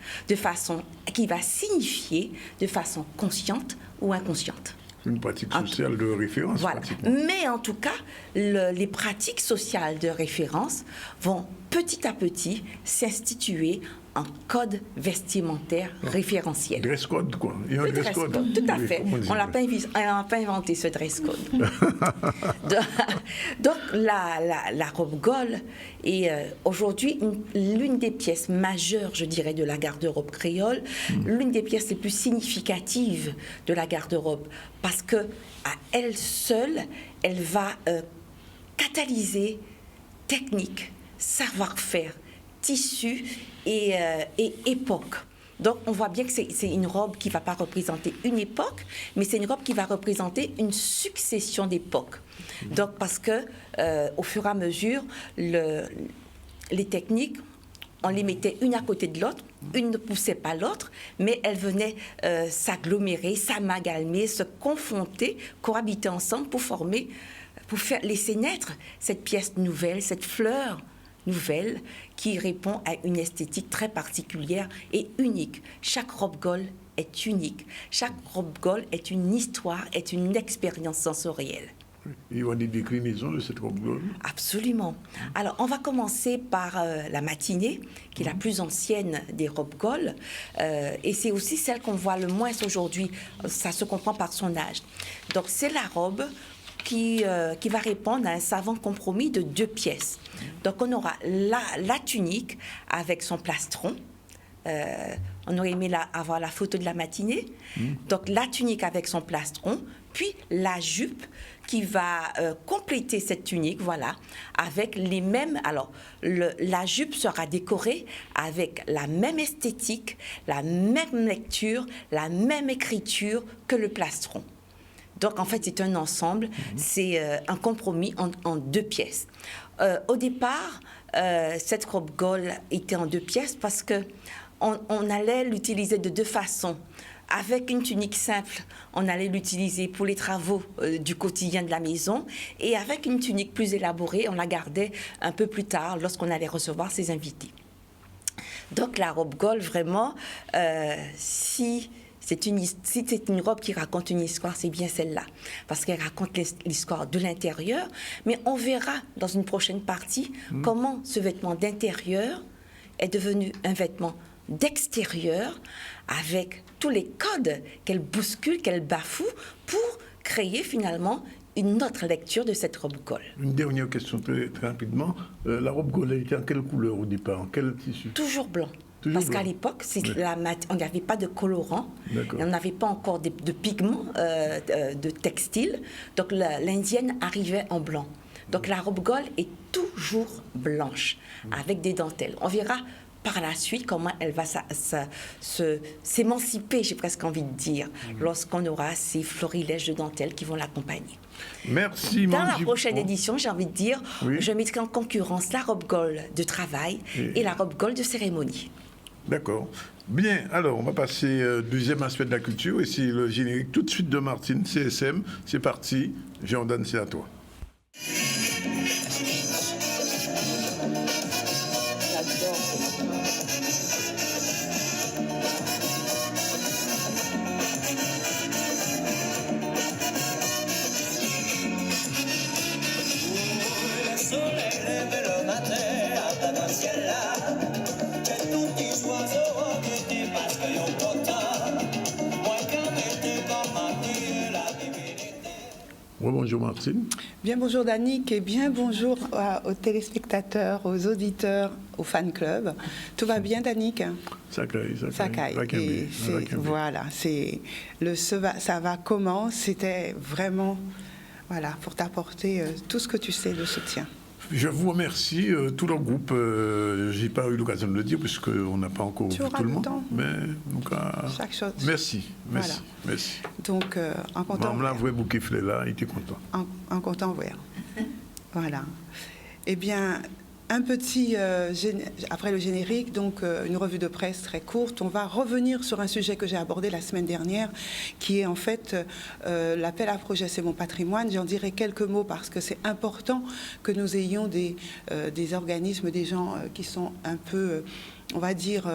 qui va signifier de façon consciente ou inconsciente. C'est une pratique sociale de référence. Voilà. Mais en tout cas, les pratiques sociales de référence vont petit à petit s'instituer en code vestimentaire référentiel. Dress code, quoi. Il y a un dress code. Tout à fait. On n'a pas inventé ce dress code. Donc, la robe Gaulle est aujourd'hui l'une des pièces majeures, je dirais, de la garde-robe créole, l'une des pièces les plus significatives de la garde-robe, parce que à elle seule, elle va catalyser technique, savoir-faire, tissu et époque. Donc, on voit bien que c'est une robe qui ne va pas représenter une époque, mais c'est une robe qui va représenter une succession d'époques. Donc, parce que, au fur et à mesure, les techniques, on les mettait une à côté de l'autre, une ne poussait pas l'autre, mais elles venaient s'agglomérer, s'amalgamer, se confronter, cohabiter ensemble pour laisser naître cette pièce nouvelle, cette fleur nouvelle qui répond à une esthétique très particulière et unique. Chaque robe Gaulle est unique. Chaque robe Gaulle est une histoire, est une expérience sensorielle. Il y a des déclinaisons de cette robe Gaulle? Absolument. Alors, on va commencer par la matinée, qui est la plus ancienne des robes Gaulle, et c'est aussi celle qu'on voit le moins aujourd'hui. Ça se comprend par son âge. Donc, c'est la robe qui va répondre à un savant compromis de 2 pièces. Donc, on aura la tunique avec son plastron. On aurait aimé avoir la photo de la matinée. Donc, la tunique avec son plastron, puis la jupe qui va compléter cette tunique, voilà, avec les mêmes... Alors, la jupe sera décorée avec la même esthétique, la même lecture, la même écriture que le plastron. Donc, en fait, c'est un ensemble, c'est un compromis en 2 pièces. Au départ, cette robe Gaulle était en 2 pièces parce que on allait l'utiliser de deux façons. Avec une tunique simple, on allait l'utiliser pour les travaux du quotidien de la maison. Et avec une tunique plus élaborée, on la gardait un peu plus tard lorsqu'on allait recevoir ses invités. Donc la robe Gaulle, vraiment, si c'est une robe qui raconte une histoire, c'est bien celle-là. Parce qu'elle raconte l'histoire de l'intérieur. Mais on verra dans une prochaine partie comment ce vêtement d'intérieur est devenu un vêtement d'extérieur avec tous les codes qu'elle bouscule, qu'elle bafoue pour créer finalement une autre lecture de cette robe Gaulle. Une dernière question très, très rapidement. La robe Gaulle était en quelle couleur au départ? En quel tissu? Toujours blanc. Parce qu'à l'époque, on n'avait pas de colorant, on n'avait pas encore de pigments de textile. Donc l'indienne arrivait en blanc. Donc la robe Gaulle est toujours blanche, avec des dentelles. On verra par la suite comment elle va s'émanciper, j'ai presque envie de dire, lorsqu'on aura ces florilèges de dentelles qui vont l'accompagner. Merci. Dans la prochaine édition, j'ai envie de dire, je mettrai en concurrence la robe Gaulle de travail et la robe Gaulle de cérémonie. D'accord. Bien, alors on va passer au deuxième aspect de la culture, et c'est le générique tout de suite de Martine, CSM. C'est parti, Jordan, c'est à toi. Bonjour Martine. Bien bonjour Danick et bien bonjour aux téléspectateurs, aux auditeurs, aux fan clubs. Tout va bien Danick? Ça caille. Et voilà, ça va comment? C'était vraiment pour t'apporter tout ce que tu sais, le soutien. Je vous remercie, tout le groupe. Je n'ai pas eu l'occasion de le dire puisqu'on n'a pas encore vu tout le monde. Mais donc, chaque chose. Merci. Donc, en comptant. Maman l'a vu Bouquet là, il était content. En comptant voir. Voilà. Eh bien, un petit, après le générique, donc une revue de presse très courte. On va revenir sur un sujet que j'ai abordé la semaine dernière, qui est en fait l'appel à projet C'est mon patrimoine. J'en dirai quelques mots parce que c'est important que nous ayons des organismes, des gens qui sont un peu, on va dire,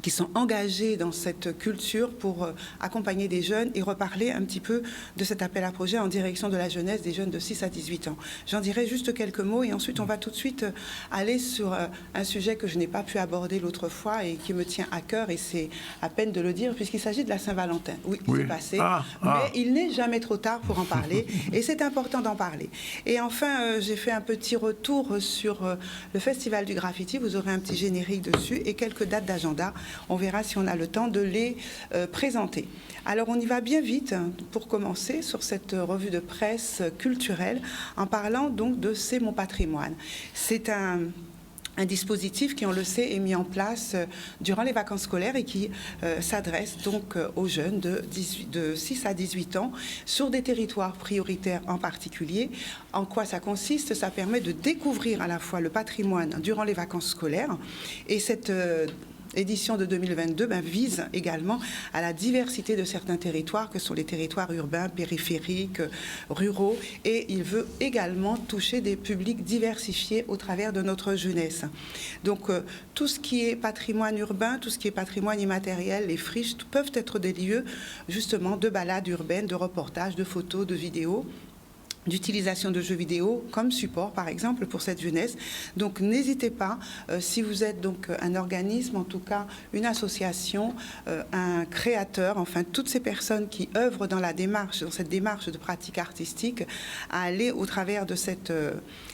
qui sont engagés dans cette culture pour accompagner des jeunes et reparler un petit peu de cet appel à projet en direction de la jeunesse des jeunes de 6 à 18 ans. J'en dirai juste quelques mots et ensuite on va tout de suite aller sur un sujet que je n'ai pas pu aborder l'autre fois et qui me tient à cœur, et c'est à peine de le dire puisqu'il s'agit de la Saint-Valentin. Oui, c'est passé, mais il n'est jamais trop tard pour en parler et c'est important d'en parler. Et enfin, j'ai fait un petit retour sur le Festival du Graffiti. Vous aurez un petit générique dessus et quelques dates d'agenda. On verra si on a le temps de les présenter. Alors, on y va bien vite pour commencer sur cette revue de presse culturelle en parlant donc de C'est mon patrimoine. C'est un dispositif qui, on le sait, est mis en place durant les vacances scolaires et qui s'adresse donc aux jeunes de 6 à 18 ans sur des territoires prioritaires en particulier. En quoi ça consiste? Ça permet de découvrir à la fois le patrimoine durant les vacances scolaires et cette édition de 2022 vise également à la diversité de certains territoires, que sont les territoires urbains, périphériques, ruraux, et il veut également toucher des publics diversifiés au travers de notre jeunesse. Donc tout ce qui est patrimoine urbain, tout ce qui est patrimoine immatériel, les friches peuvent être des lieux justement de balades urbaines, de reportages, de photos, de vidéos, d'utilisation de jeux vidéo comme support, par exemple, pour cette jeunesse. Donc, n'hésitez pas, si vous êtes donc un organisme, en tout cas une association, un créateur, enfin, toutes ces personnes qui œuvrent dans cette démarche de pratique artistique, à aller au travers de cet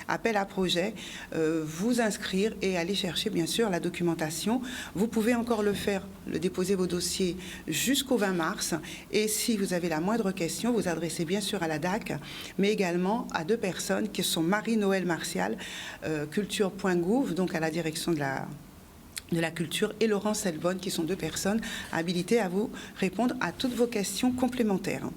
appel à projet, vous inscrire et aller chercher, bien sûr, la documentation. Vous pouvez encore le faire, déposer vos dossiers jusqu'au 20 mars. Et si vous avez la moindre question, vous adressez bien sûr à la DAC, mais également à deux personnes qui sont Marie-Noël Martial, culture.gouv, donc à la direction de la culture, et Laurent Selbonne, qui sont deux personnes habilitées à vous répondre à toutes vos questions complémentaires.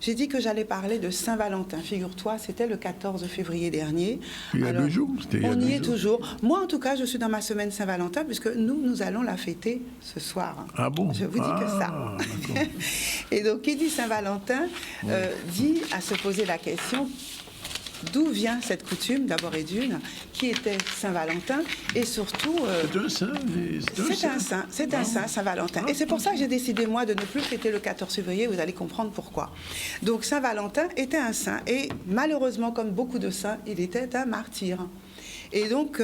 J'ai dit que j'allais parler de Saint-Valentin. Figure-toi, c'était le 14 février dernier. Il y a 2 jours. On y est toujours. Moi, en tout cas, je suis dans ma semaine Saint-Valentin puisque nous allons la fêter ce soir. Ah bon? Je vous dis que ça. Et donc, qui dit Saint-Valentin dit à se poser la question d'où vient cette coutume, d'abord et d'une, qui était Saint-Valentin, et surtout... c'est un saint, Saint-Valentin. Et c'est pour ça que j'ai décidé, moi, de ne plus fêter le 14 février, vous allez comprendre pourquoi. Donc, Saint-Valentin était un saint, et malheureusement, comme beaucoup de saints, il était un martyr. Et donc,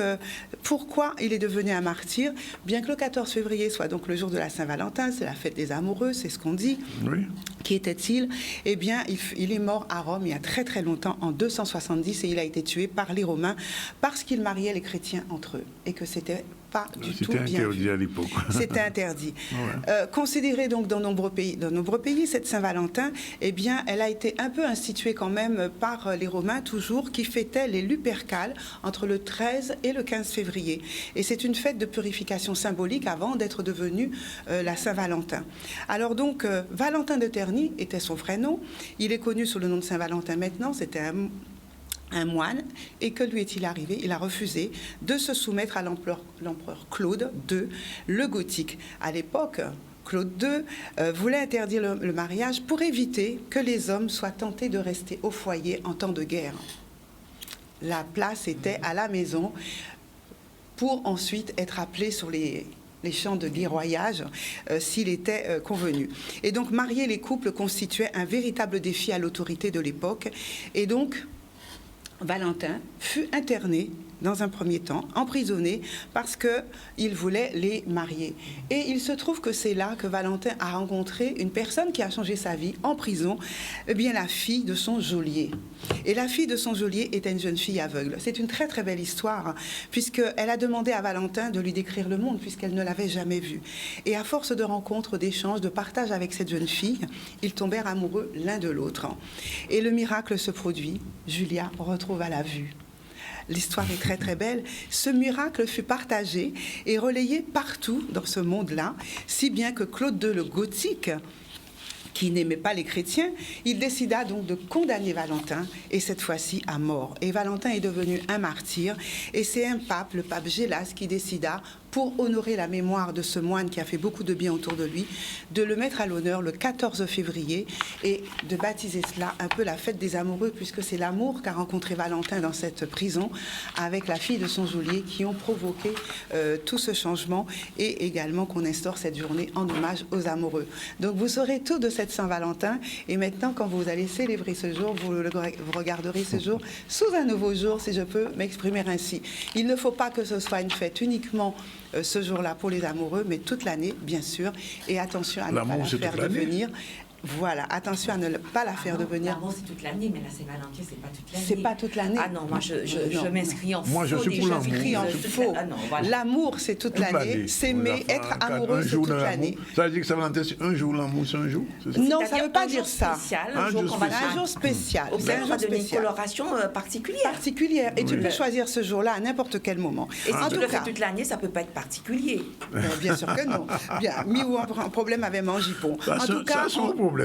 pourquoi il est devenu un martyr? Bien que le 14 février soit donc le jour de la Saint-Valentin, c'est la fête des amoureux, c'est ce qu'on dit. Oui. Qui était-il? Eh bien, il est mort à Rome il y a très très longtemps, en 270, et il a été tué par les Romains parce qu'il mariait les chrétiens entre eux, et que c'était pas du tout bien vu. C'était interdit à l'époque. C'était interdit. Ouais. Considérée donc dans nombreux pays, cette Saint-Valentin, eh bien, elle a été un peu instituée quand même par les Romains, toujours, qui fêtaient les Lupercales entre le 13 et le 15 février. Et c'est une fête de purification symbolique avant d'être devenue la Saint-Valentin. Alors donc, Valentin de Terni était son vrai nom. Il est connu sous le nom de Saint-Valentin maintenant. C'était un moine, et que lui est-il arrivé? Il a refusé de se soumettre à l'empereur Claude II, le Gothique. À l'époque, Claude II voulait interdire le mariage pour éviter que les hommes soient tentés de rester au foyer en temps de guerre. La place était à la maison pour ensuite être appelé sur les champs de guerroyage s'il était convenu. Et donc, marier les couples constituait un véritable défi à l'autorité de l'époque. Et donc, Valentin fut interné dans un premier temps, emprisonné, parce qu'il voulait les marier. Et il se trouve que c'est là que Valentin a rencontré une personne qui a changé sa vie en prison, eh bien la fille de son geôlier. Et la fille de son geôlier était une jeune fille aveugle. C'est une très très belle histoire, puisqu'elle a demandé à Valentin de lui décrire le monde, puisqu'elle ne l'avait jamais vu. Et à force de rencontres, d'échanges, de partage avec cette jeune fille, ils tombèrent amoureux l'un de l'autre. Et le miracle se produit. Julia retrouve à la vue. L'histoire est très très belle. Ce miracle fut partagé et relayé partout dans ce monde-là, si bien que Claude II le Gothique, qui n'aimait pas les chrétiens, il décida donc de condamner Valentin, et cette fois-ci à mort. Et Valentin est devenu un martyr, et c'est un pape, le pape Gélas, qui décida, pour honorer la mémoire de ce moine qui a fait beaucoup de bien autour de lui, de le mettre à l'honneur le 14 février et de baptiser cela un peu la fête des amoureux, puisque c'est l'amour qu'a rencontré Valentin dans cette prison avec la fille de son geôlier qui ont provoqué tout ce changement, et également qu'on instaure cette journée en hommage aux amoureux. Donc vous saurez tout de cette Saint-Valentin, et maintenant quand vous allez célébrer ce jour, vous regarderez ce jour sous un nouveau jour, si je peux m'exprimer ainsi. Il ne faut pas que ce soit une fête uniquement ce jour-là pour les amoureux, mais toute l'année, bien sûr. Et attention à ne pas la faire devenir. Voilà, attention à ne pas la faire devenir. L'amour, c'est toute l'année, mais la Saint-Valentin, c'est pas toute l'année. C'est pas toute l'année. Ah non, moi, je m'inscris en faux. Moi, je suis pour l'amour. Faux. Voilà. L'amour, c'est toute l'année. S'aimer, être amoureux, c'est toute l'année. Ça veut dire que Saint-Valentin, c'est un jour, l'amour, c'est un jour? Non, ça ne veut pas dire ça. Un jour spécial. C'est un jour spécial. Une coloration particulière. Et tu peux choisir ce jour-là à n'importe quel moment. Et si tu le fais toute l'année, ça ne peut pas être particulier. Bien sûr que non. Bien, mis ou un problème avec Mangipon. En tout cas,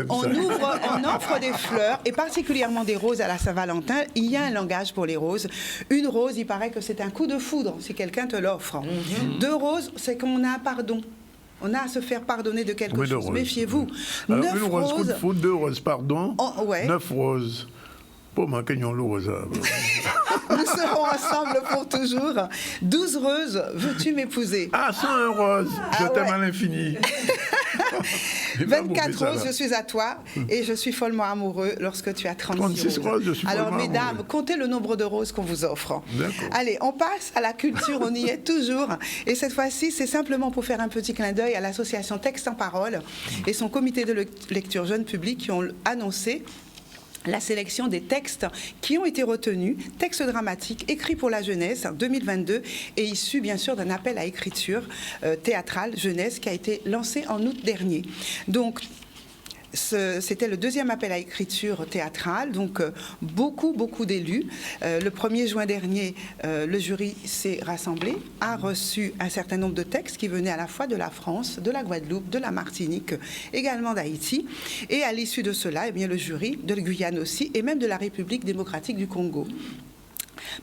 on offre des fleurs, et particulièrement des roses à la Saint-Valentin. Il y a un langage pour les roses. Une rose, il paraît que c'est un coup de foudre si quelqu'un te l'offre. 2 roses, c'est qu'on a un pardon. On a à se faire pardonner de quelque chose. Méfiez-vous. 9 une rose, coup de foudre, 2 roses, pardon. 9 roses. Pour moi, nous serons ensemble pour toujours. 12 roses, veux-tu m'épouser? Ah, 101 roses, je t'aime à l'infini. 24 roses, je suis à toi, et je suis follement amoureux lorsque tu as 36 roses. Je suis alors, mesdames, amoureux. comptez le nombre de roses qu'on vous offre. Allez, on passe à la culture, on y est toujours. Et cette fois-ci, c'est simplement pour faire un petit clin d'œil à l'association Texte en Parole et son comité de lecture jeune public qui ont annoncé la sélection des textes qui ont été retenus, textes dramatiques écrits pour la jeunesse en 2022 et issus bien sûr d'un appel à écriture théâtrale jeunesse qui a été lancé en août dernier. Donc, C'était le deuxième appel à écriture théâtrale, donc beaucoup d'élus. Le 1er juin dernier, le jury s'est rassemblé, a reçu un certain nombre de textes qui venaient à la fois de la France, de la Guadeloupe, de la Martinique, également d'Haïti. Et à l'issue de cela, eh bien, le jury de la Guyane aussi, et même de la République démocratique du Congo.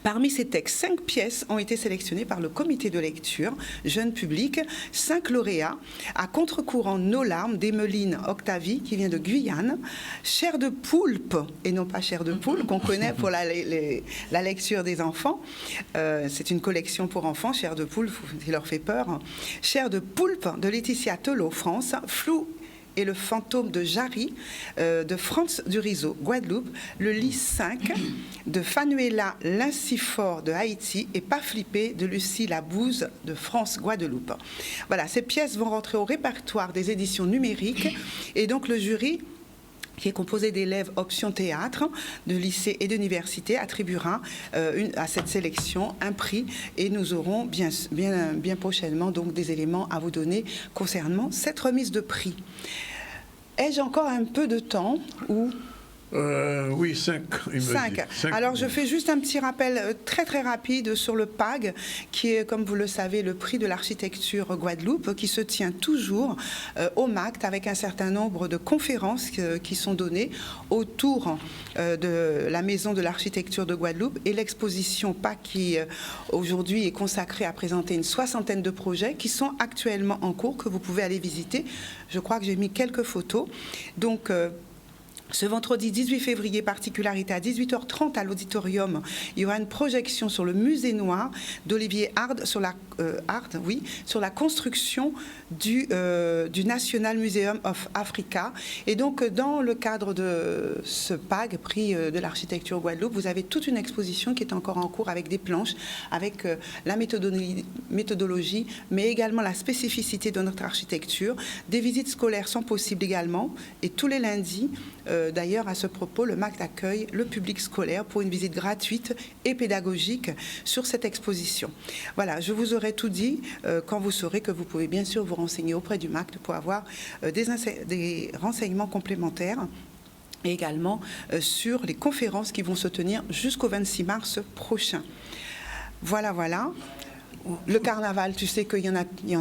Parmi ces textes, 5 pièces ont été sélectionnées par le comité de lecture, jeune public, 5 lauréats, à contre-courant Nos larmes, d'Emeline Octavie, qui vient de Guyane, Chair de poulpe, et non pas Chair de poule, qu'on connaît pour la lecture des enfants. C'est une collection pour enfants, Chair de poule, il leur fait peur. Chair de poulpe, de Laetitia Telot, France, Flou et le fantôme de Jarry, de Franz Durizo, Guadeloupe, le Lys 5 de Fanuela Lincifort de Haïti et Pas flippé de Lucie Labouze de France, Guadeloupe. Voilà, ces pièces vont rentrer au répertoire des éditions numériques et donc le jury, qui est composé d'élèves option théâtre de lycée et d'université, attribuera à cette sélection un prix et nous aurons bien prochainement donc des éléments à vous donner concernant cette remise de prix. Ai-je encore un peu de temps ou... Oui, 5. 5. Alors, je fais juste un petit rappel très rapide sur le PAG, qui est, comme vous le savez, le prix de l'architecture Guadeloupe, qui se tient toujours au MACT avec un certain nombre de conférences qui sont données autour de la maison de l'architecture de Guadeloupe et l'exposition PAG qui, aujourd'hui, est consacrée à présenter une 60aine de projets qui sont actuellement en cours, que vous pouvez aller visiter. Je crois que j'ai mis quelques photos. Donc, ce vendredi 18 février, particularité à 18h30 à l'auditorium, il y aura une projection sur le musée noir d'Olivier Hard sur la construction du National Museum of Africa. Et donc, dans le cadre de ce PAG, prix de l'architecture Guadeloupe, vous avez toute une exposition qui est encore en cours avec des planches, avec la méthodologie, mais également la spécificité de notre architecture. Des visites scolaires sont possibles également. Et tous les lundis, d'ailleurs, à ce propos, le MACT accueille le public scolaire pour une visite gratuite et pédagogique sur cette exposition. Voilà, je vous aurai tout dit quand vous saurez que vous pouvez bien sûr vous renseigner auprès du MACT pour avoir des renseignements complémentaires et également sur les conférences qui vont se tenir jusqu'au 26 mars prochain. Voilà. Le carnaval, tu sais qu'il y en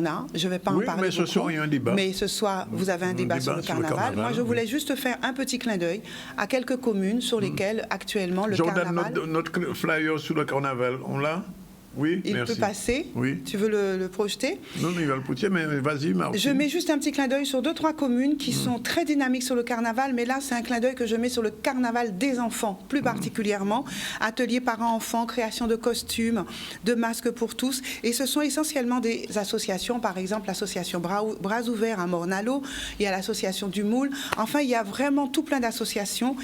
a. Je ne vais pas en parler. Mais ce soir, il y a un débat. Mais ce soir, vous avez un débat sur le carnaval. Moi, je voulais juste faire un petit clin d'œil à quelques communes sur lesquelles actuellement le carnaval... Notre flyer sur le carnaval, on l'a? Oui, il merci. peut passer. Oui. Tu veux le projeter? Non, il va le projeter, mais vas-y, Marc. Je mets juste un petit clin d'œil sur 2-3 communes qui sont très dynamiques sur le carnaval, mais là, c'est un clin d'œil que je mets sur le carnaval des enfants, plus particulièrement. Ateliers parents-enfants, création de costumes, de masques pour tous. Et ce sont essentiellement des associations, par exemple l'association Bras Ouverts à Mornalo, il y a l'association du Moule. Enfin, il y a vraiment tout plein d'associations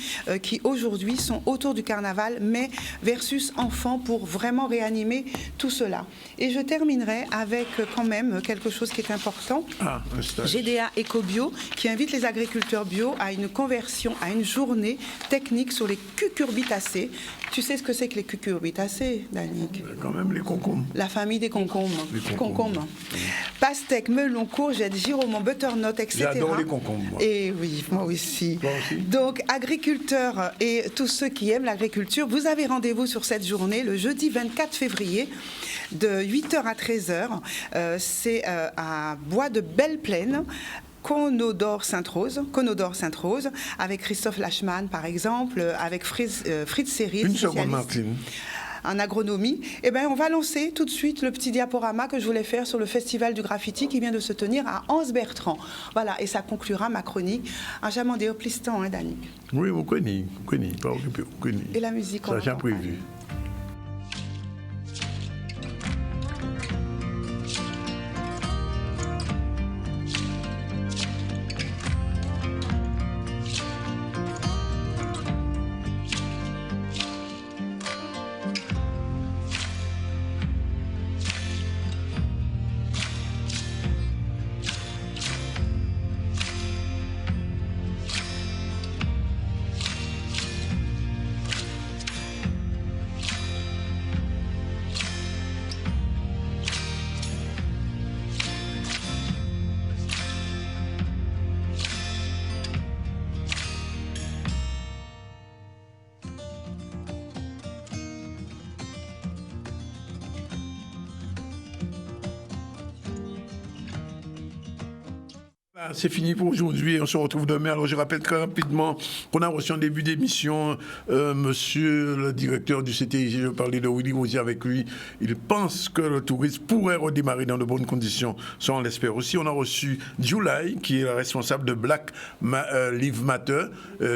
qui, aujourd'hui, sont autour du carnaval, mais versus enfants pour vraiment réanimer tout cela. Et je terminerai avec quand même quelque chose qui est important. GDA Eco-Bio, qui invite les agriculteurs bio à une conversion, à une journée technique sur les cucurbitacées. Tu sais ce que c'est que les cucurbitacées, Danick? Quand même les concombres. La famille des concombres. Concombres. Pastèques, melons, courgettes, giromons, butternut, etc. J'adore les concombres. Et oui, moi aussi. Toi aussi. Donc, agriculteurs et tous ceux qui aiment l'agriculture, vous avez rendez-vous sur cette journée, le jeudi 24 février, de 8h à 13h. C'est à Bois de Belle-Plaine, Conodore Sainte-Rose, avec Christophe Lachmann, par exemple, avec Fritz Serry, spécialiste en agronomie. Eh bien, on va lancer tout de suite le petit diaporama que je voulais faire sur le festival du graffiti qui vient de se tenir à Anse-Bertrand. Voilà, et ça conclura ma chronique. Un jamandé au plistan, hein, Danick? Oui, vous connaissez, pas occupé, vous connaissez. Et la musique, ça, j'ai prévu. C'est fini pour aujourd'hui. On se retrouve demain. Alors, je rappelle très rapidement qu'on a reçu en début d'émission monsieur le directeur du CTIG. Je parlais de Willy Rosier avec lui. Il pense que le tourisme pourrait redémarrer dans de bonnes conditions. Ça, on l'espère aussi. On a reçu July, qui est la responsable de Black Lives Matter.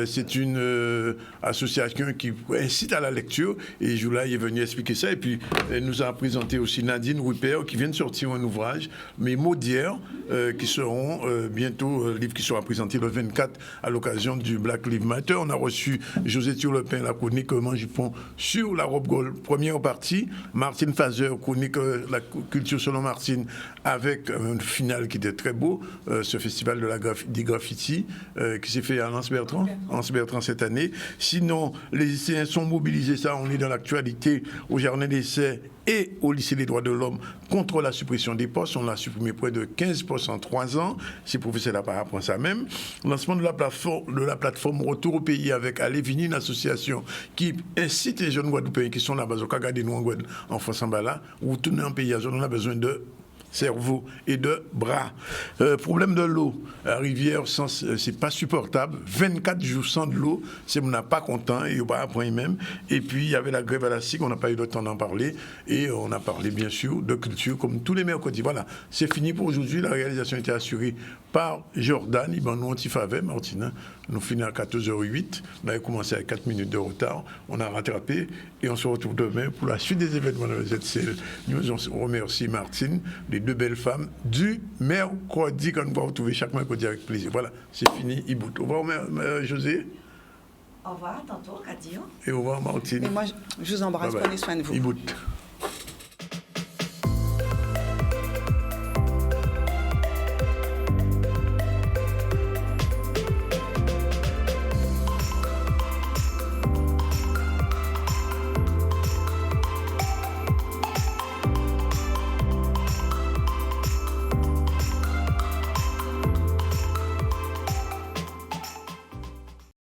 C'est une association qui incite à la lecture. Et July est venu expliquer ça. Et puis, elle nous a présenté aussi Nadine Rupert, qui vient de sortir un ouvrage, Mes mots d'hier, qui seront bientôt, livre qui sera présenté le 24 à l'occasion du Black Lives Matter. On a reçu José Turlepin, la chronique Manjupon sur la robe Gaulle, première partie. Martine Fazer, chronique la culture selon Martine, avec un final qui était très beau, ce festival des graffitis qui s'est fait à Anse Bertrand cette année. Sinon, les lycéens sont mobilisés, ça on est dans l'actualité, au Jardin d'essai et au lycée des droits de l'homme contre la suppression des postes. On a supprimé près de 15% en 3 ans. Ces professeurs là apprend ça même. Lancement de la plateforme Retour au pays avec Alévini, une association qui incite les jeunes Guadeloupéens qui sont là-bas au Kagade nous en Guadeloupe, en France en bas là, ou tourner en pays, on a besoin de cerveau et de bras. Problème de l'eau. La rivière, c'est pas supportable. 24 jours sans de l'eau, c'est on n'a pas content et on va apprendre même. Et puis, il y avait la grève à la SIC, on n'a pas eu le temps d'en parler. Et on a parlé, bien sûr, de culture, comme tous les mercredis. Voilà, c'est fini pour aujourd'hui. La réalisation était assurée par Jordan. Il nous anti-faveur, Martine. Nous finissons à 14h08. On avait commencé à 4 minutes de retard. On a rattrapé et on se retrouve demain pour la suite des événements de la ZCL. Nous remercions Martine, les 2 belles femmes du mercredi qu'on va retrouver chaque mercredi avec plaisir. Voilà, c'est fini. Ibout. Au revoir, José. Au revoir, tantôt, Radio. Et au revoir, Martine. Et moi, je vous embrasse. Bye bye. Prenez soin de vous. Ibout.